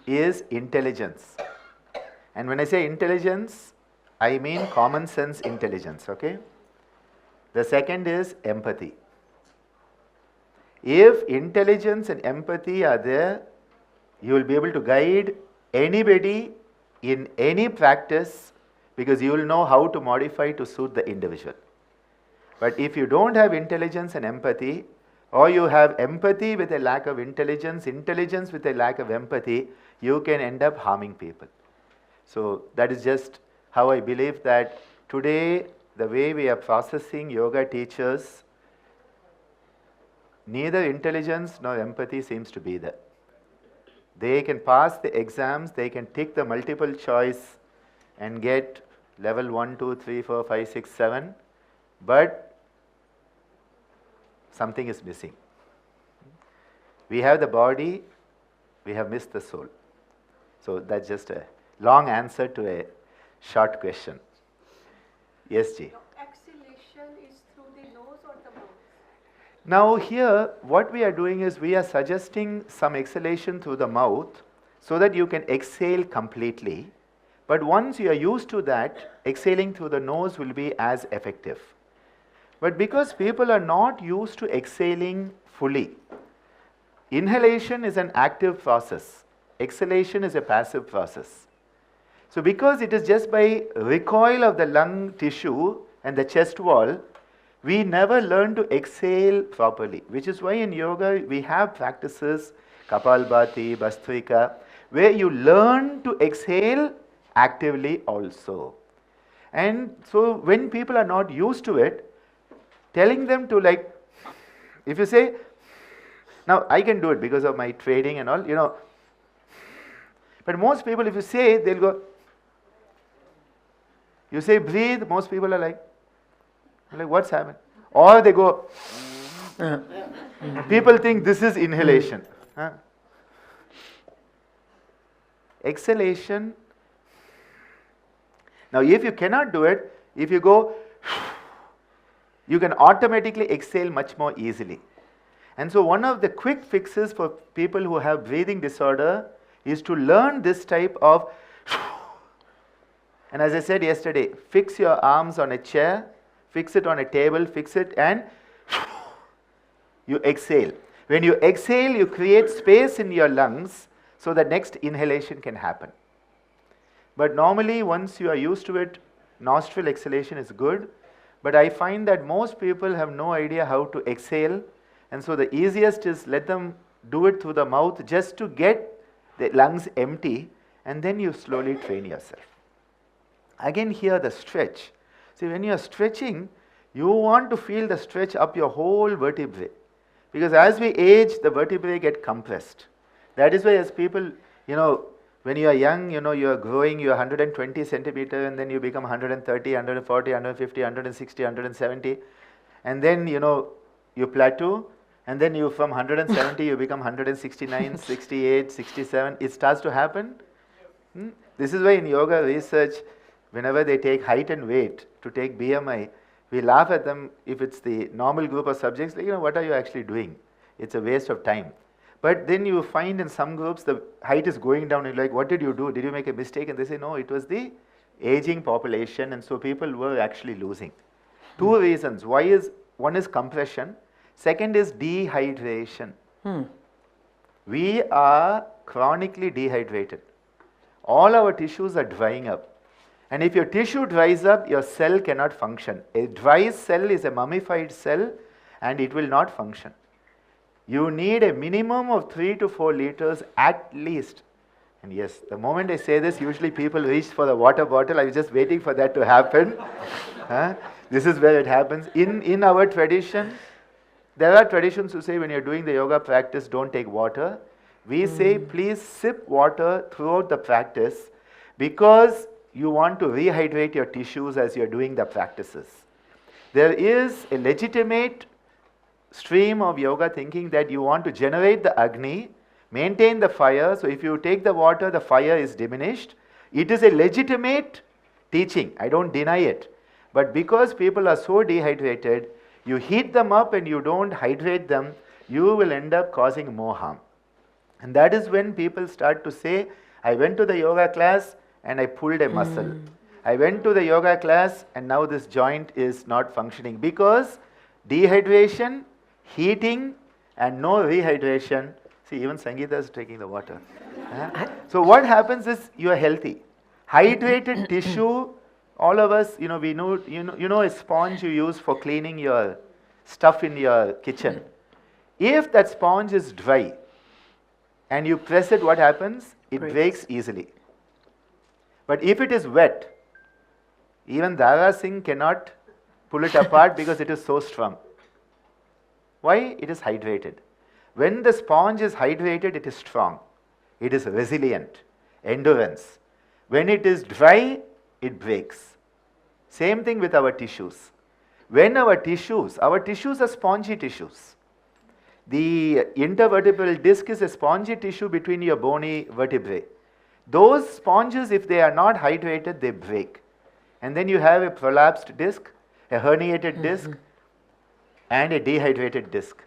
is intelligence. And when I say intelligence, I mean common sense intelligence, okay? The second is empathy. If intelligence and empathy are there, you will be able to guide anybody in any practice because you will know how to modify to suit the individual. But if you don't have intelligence and empathy, or you have empathy with a lack of intelligence, intelligence with a lack of empathy, you can end up harming people. So that is just how I believe that today the way we are processing yoga teachers, neither intelligence nor empathy seems to be there. They can pass the exams, they can take the multiple choice and get level 1, 2, 3, 4, 5, 6, 7, but something is missing. We have the body, we have missed the soul. So that's just a long answer to a short question. Yes, Ji. Exhalation is through the nose or the mouth? Now here, what we are doing is we are suggesting some exhalation through the mouth so that you can exhale completely. But once you are used to that, exhaling through the nose will be as effective. But because people are not used to exhaling fully, inhalation is an active process. Exhalation is a passive process. So because it is just by recoil of the lung tissue and the chest wall, we never learn to exhale properly, which is why in yoga we have practices, Kapalbhati, Bhastrika, where you learn to exhale actively also. And so when people are not used to it, telling them to like, if you say, now I can do it because of my trading and all, you know, but most people if you say, they'll go, you say breathe, most people are like what's happened? Or they go, people think this is inhalation. Exhalation. Now if you cannot do it, if you go, you can automatically exhale much more easily. And so one of the quick fixes for people who have breathing disorder is to learn this type of, and as I said yesterday, fix your arms on a chair, fix it on a table, fix it, and you exhale. When you exhale, you create space in your lungs so the next inhalation can happen. But normally, once you are used to it, nostril exhalation is good. But I find that most people have no idea how to exhale, and so the easiest is let them do it through the mouth just to get the lungs empty, and then you slowly train yourself. Again here the stretch. See, when you are stretching, you want to feel the stretch up your whole vertebrae, because as we age, the vertebrae get compressed. That is why as people, when you are young, you are growing, you are 120 centimeter, and then you become 130, 140, 150, 160, 170, and then you plateau, and then you from 170 you become 169, 68, 67. It starts to happen. This is why in yoga research, whenever they take height and weight to take BMI, we laugh at them if it's the normal group of subjects, like, what are you actually doing? It's a waste of time. But then you find in some groups the height is going down, and you're like, what did you do? Did you make a mistake? And they say, no, it was the aging population, and so people were actually losing. Two reasons. One is compression, second is dehydration. We are chronically dehydrated. All our tissues are drying up. And if your tissue dries up, your cell cannot function. A dry cell is a mummified cell, and it will not function. You need a minimum of 3 to 4 liters at least. And yes, the moment I say this, usually people reach for the water bottle. I was just waiting for that to happen. This is where it happens. In our tradition, there are traditions who say when you're doing the yoga practice, don't take water. We say please sip water throughout the practice, because you want to rehydrate your tissues as you're doing the practices. There is a legitimate stream of yoga thinking that you want to generate the Agni, maintain the fire. So if you take the water, the fire is diminished. It is a legitimate teaching. I don't deny it. But because people are so dehydrated, you heat them up and you don't hydrate them, you will end up causing more harm. And that is when people start to say, I went to the yoga class and I pulled a muscle. I went to the yoga class and now this joint is not functioning, because dehydration, heating, and no rehydration. See, even Sangeeta is taking the water. So what happens is you are healthy. Hydrated tissue, all of us, we know a sponge you use for cleaning your stuff in your kitchen. If that sponge is dry and you press it, what happens? It breaks easily. But if it is wet, even Dara Singh cannot pull it apart because it is so strong. Why? It is hydrated. When the sponge is hydrated, it is strong. It is resilient, endurance. When it is dry, it breaks. Same thing with our tissues. When our tissues are spongy tissues. The intervertebral disc is a spongy tissue between your bony vertebrae. Those sponges, if they are not hydrated, they break. And then you have a prolapsed disc, a herniated disc, and a dehydrated disc.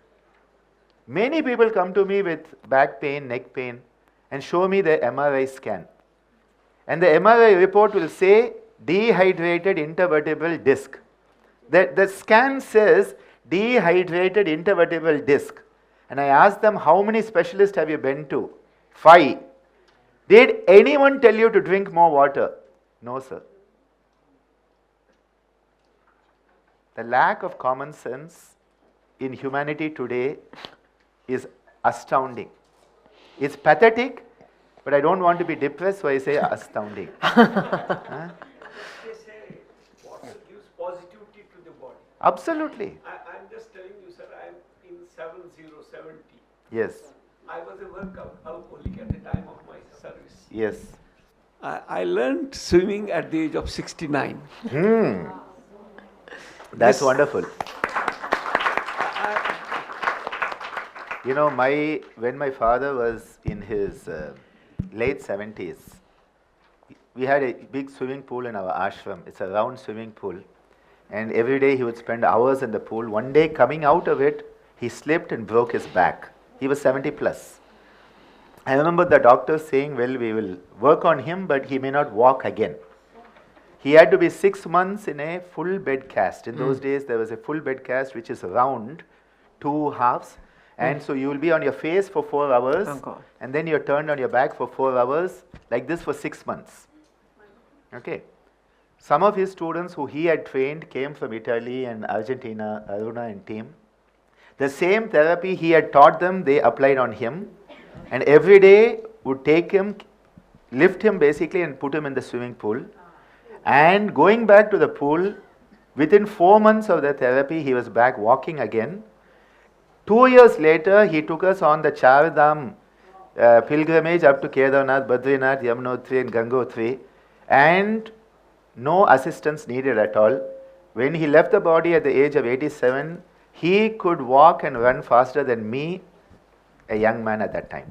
Many people come to me with back pain, neck pain, and show me the MRI scan. And the MRI report will say dehydrated intervertebral disc. The scan says dehydrated intervertebral disc. And I ask them, how many specialists have you been to? 5. Did anyone tell you to drink more water? No, sir. The lack of common sense in humanity today is astounding. It's pathetic, but I don't want to be depressed, so I say astounding. They say water gives positivity to the body. Absolutely. I'm just telling you, sir, I'm in 7070. Yes. I was a work alcoholic at the time of my service. Yes. I learned swimming at the age of 69. That's wonderful. When my father was in his late 70s, we had a big swimming pool in our ashram. It's a round swimming pool. And every day he would spend hours in the pool. One day coming out of it, he slipped and broke his back. He was 70 plus. I remember the doctor saying, well, we will work on him, but he may not walk again. He had to be 6 months in a full bed cast. In those days, there was a full bed cast which is round, 2 halves, And so you will be on your face for 4 hours, Oh God. and then you're turned on your back for 4 hours, like this for 6 months. Okay. Some of his students who he had trained came from Italy and Argentina, Aruna and team. The same therapy he had taught them, they applied on him. And every day would take him, lift him basically and put him in the swimming pool. And going back to the pool, within 4 months of the therapy, he was back walking again. 2 years later, he took us on the Char Dham pilgrimage up to Kedarnath, Badrinath, Yamunotri and Gangotri, and no assistance needed at all. When he left the body at the age of 87, he could walk and run faster than me, a young man at that time.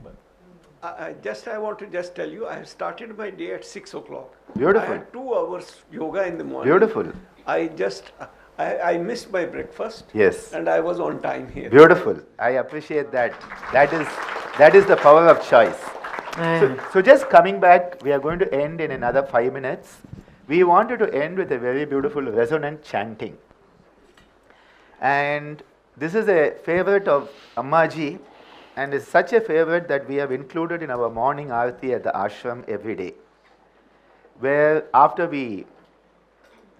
I want to just tell you, I have started my day at 6 o'clock. Beautiful. I had 2 hours yoga in the morning. Beautiful. I missed my breakfast. Yes. And I was on time here. Beautiful. I appreciate that. That is the power of choice. So just coming back, we are going to end in another 5 minutes. We wanted to end with a very beautiful resonant chanting. And this is a favorite of Ammaji, and is such a favorite that we have included in our morning aarti at the ashram every day, where after we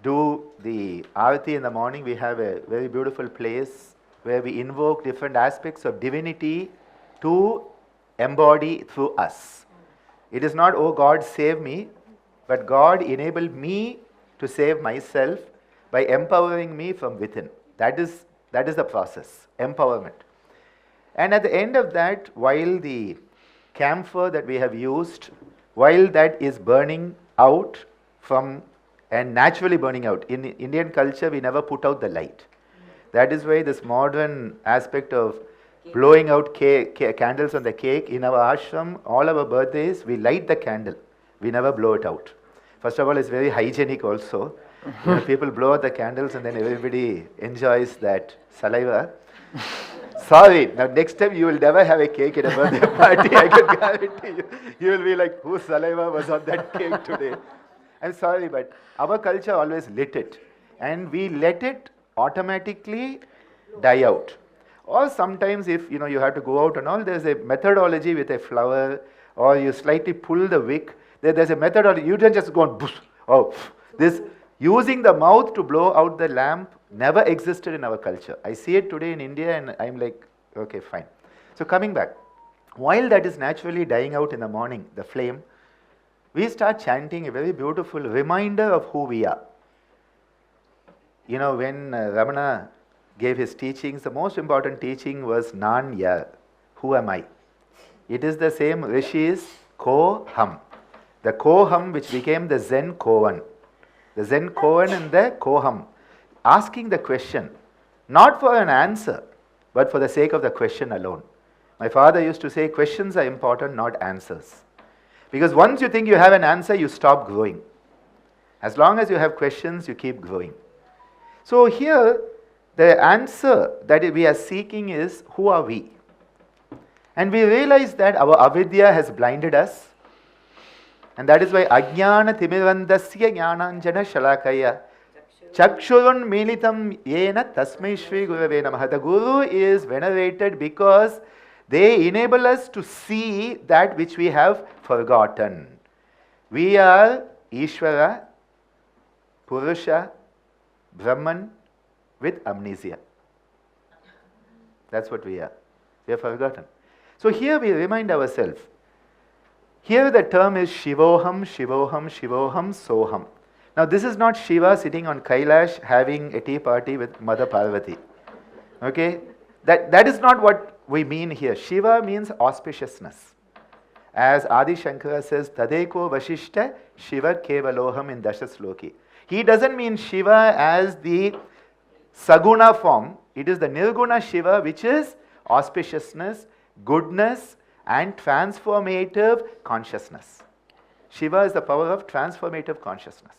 do the aarti in the morning, we have a very beautiful place where we invoke different aspects of divinity to embody through us. It is not, oh God, save me, but God enable me to save myself by empowering me from within. That is the process, empowerment. And at the end of that, while the camphor that we have used, while that is burning out and naturally burning out. In Indian culture, we never put out the light. That is why this modern aspect of blowing out candles on the cake, in our ashram, all our birthdays, we light the candle. We never blow it out. First of all, it's very hygienic also. People blow out the candles and then everybody enjoys that saliva. Sorry, now next time you will never have a cake at a birthday party, I can guarantee you. You will be like, whose saliva was on that cake today? I'm sorry, but our culture always lit it. And we let it automatically die out. Or sometimes if you have to go out and all, there's a methodology with a flower, or you slightly pull the wick. There's a methodology. You don't just go and boosh. Oh, this using the mouth to blow out the lamp never existed in our culture. I see it today in India and I'm like, okay, fine. So coming back, while that is naturally dying out in the morning, the flame, we start chanting a very beautiful reminder of who we are. When Ramana gave his teachings, the most important teaching was Nan Ya, who am I? It is the same Rishis Ko-Ham. The Ko-Ham which became the Zen Koan. The Zen Koan and the Ko-Ham. Asking the question, not for an answer, but for the sake of the question alone. My father used to say, questions are important, not answers. Because once you think you have an answer, you stop growing. As long as you have questions, you keep growing. So here, the answer that we are seeking is, who are we? And we realize that our avidya has blinded us. And that is why Ajnana Timirandasya Jnananjana Shalakaya Chakshurun Militam Yena Tasmai Shri Gurave Namaha. The Guru is venerated because they enable us to see that which we have forgotten. We are Ishvara, Purusha, Brahman with amnesia. That's what we are. We have forgotten. So here we remind ourselves. Here the term is Shivoham, Shivoham, Shivoham, Soham. Now this is not Shiva sitting on Kailash having a tea party with Mother Parvati. Okay? That is not what we mean here. Shiva means auspiciousness. As Adi Shankara says, Tadeko Vashishta Shiva Kevaloham in Dashasloki. He doesn't mean Shiva as the Saguna form. It is the Nirguna Shiva which is auspiciousness, goodness and transformative consciousness. Shiva is the power of transformative consciousness.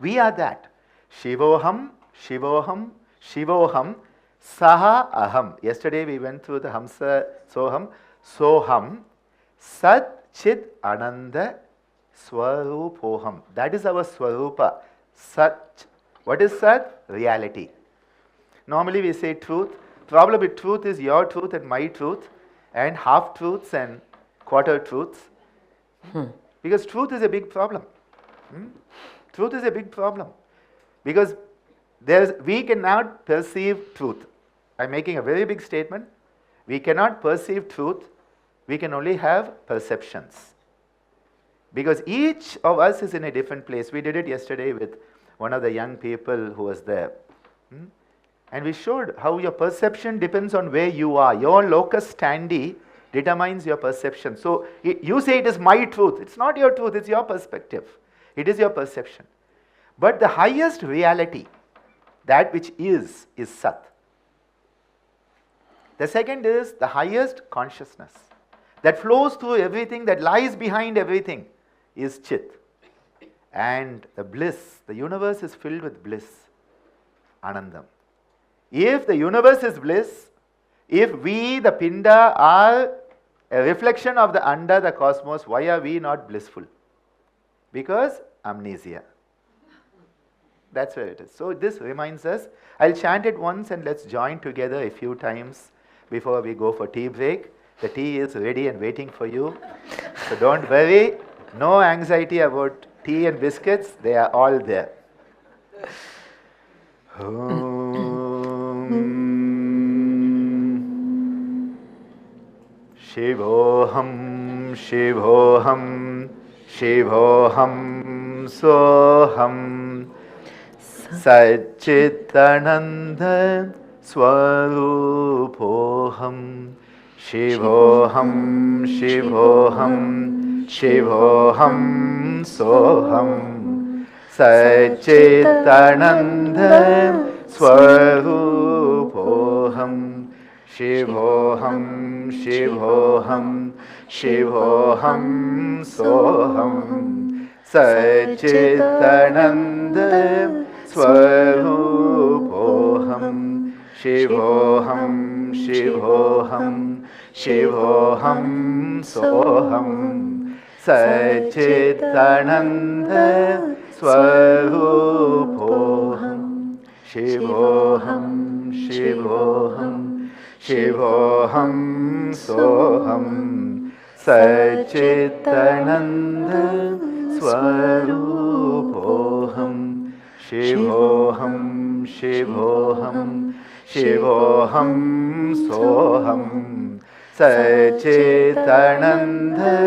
We are that. Shivoham, Shivoham, Shivoham, Saha Aham. Yesterday we went through the Hamsa Soham. Soham, Sat Chit Ananda Swarupoham. That is our Swarupa. Sat. What is Sat? Reality. Normally we say truth. problem with truth is your truth and my truth, and half truths and quarter truths. Because truth is a big problem. Truth is a big problem. Because we cannot perceive truth. I'm making a very big statement. We cannot perceive truth. We can only have perceptions. Because each of us is in a different place. We did it yesterday with one of the young people who was there. And we showed how your perception depends on where you are. Your locus standi determines your perception. So you say it is my truth. It's not your truth, it's your perspective. It is your perception. But the highest reality, that which is Sat. The second is the highest consciousness that flows through everything, that lies behind everything, is Chit. And the bliss, the universe is filled with bliss, Anandam. If the universe is bliss, if we, the Pinda, are a reflection of the Anda, the cosmos, why are we not blissful? Because amnesia. That's where it is. So this reminds us. I'll chant it once and let's join together a few times before we go for tea break. The tea is ready and waiting for you. So don't worry. No anxiety about tea and biscuits. They are all there. Shivoham, Shivoham, Shivoham, Soham, Satchitananda Swarupoham, Shivoham, Shivoham, Shivoham, Soham, Satchitananda Swarupoham, Shivoham, Shivoham, Shivoham, Soham, Satchitananda Swarupoham, Shivoham, Shivoham, Shivoham, Soham, Satchitananda Swarupoham, Shivoham, Shivoham, Shivoham, Soham, Satchitananda Swarupoham, Shivoham, Shivoham, Shivoham, Soham, Satchitananda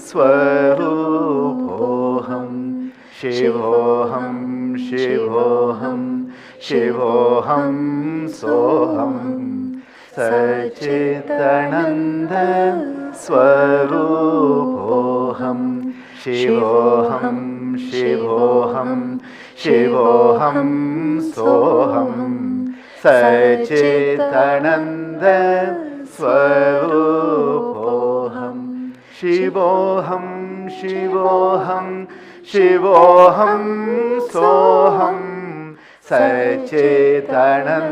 Swarupoham, Shivoham, Shivoham, Shivoham, Soham, Satchitananda Swarupoham, Shivoham, Shivoham, Shivoham, Soham, Satchitananda Swarupoham, Shivoham, Shivoham, Shivoham, Soham, Satchitananda Swarupoham, Shivoham, Shivoham, Shivoham, Soham, Satchitananda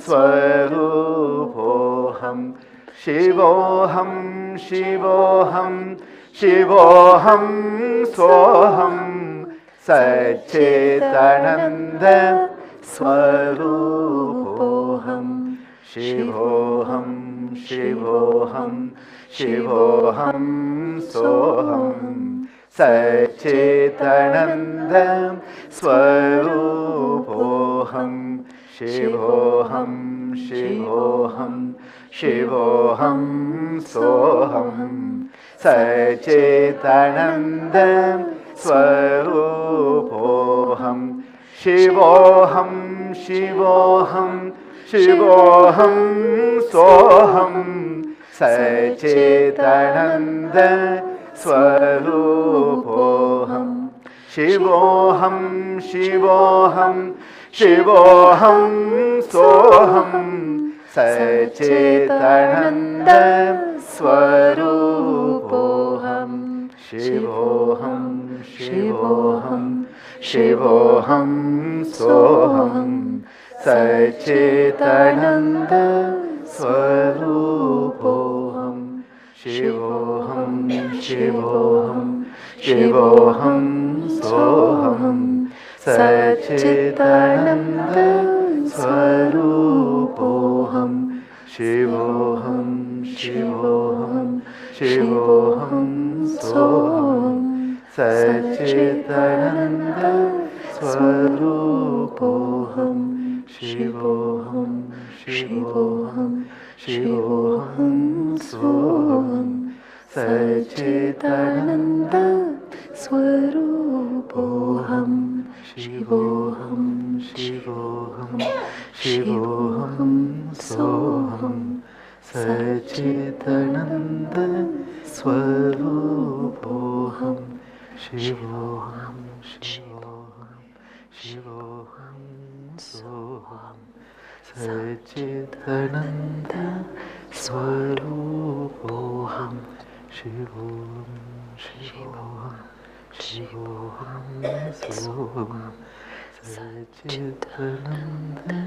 Swarupoham, Shivoham, Shivoham, Shivoham, Soham, Satchitananda Swarupoham, Shivoham, Shivoham, Shivoham, Soham, Satchitananda Swarupoham, Shivoham, Shivoham, Shivoham, Soham, Satchitananda Swarupoham, Shivoham, Shivoham, Shivoham, Soham, Satchitananda Swarupoham, Shivoham, Shivoham, Shivoham, Soham, Satchitananda Swarupoham, Shivoham, Shivoham, Shivoham, Soham, Satchitananda Swarupoham. Shivoham, Shivoham, Shivoham, Soham, Satchitananda Swarupoham, Shivoham, Shivoham, Shivoham, Soham, Satchitananda Swarupoham, Shivoham, Shivoham, Shivoham, Soham, Satchitananda Swarupoham, Shivoham, Shivoham, Shivoham, Soham, Satchitananda Swarupoham, Shivoham, Shivoham, Shivoham, Soham, Satchitananda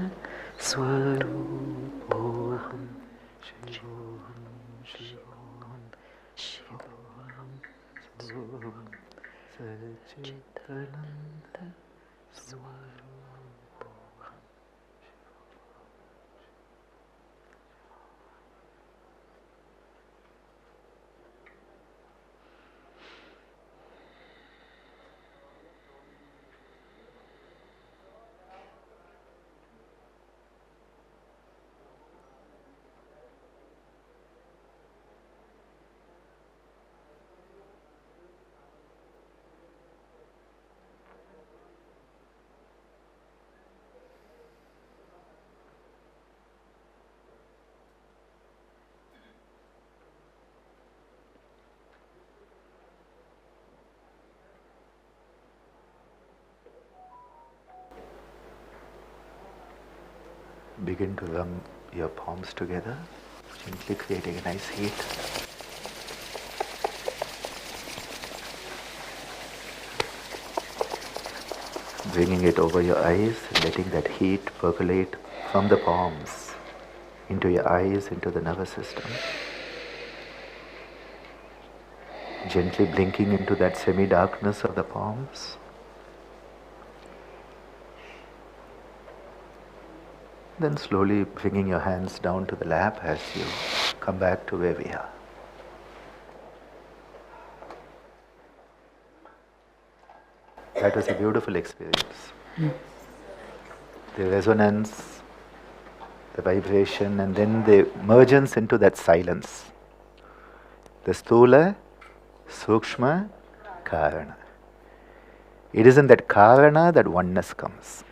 Swarupoham, Shivoham, Shivoham, Shivoham, Soham, Satchitananda Swarupoham. Begin to rub your palms together, gently creating a nice heat. Bringing it over your eyes, letting that heat percolate from the palms into your eyes, into the nervous system. Gently blinking into that semi-darkness of the palms. Then slowly bringing your hands down to the lap as you come back to where we are. That was a beautiful experience. The resonance, the vibration, and then the emergence into that silence. The Sthula, Sukshma, Karana. It is in that Karana that oneness comes.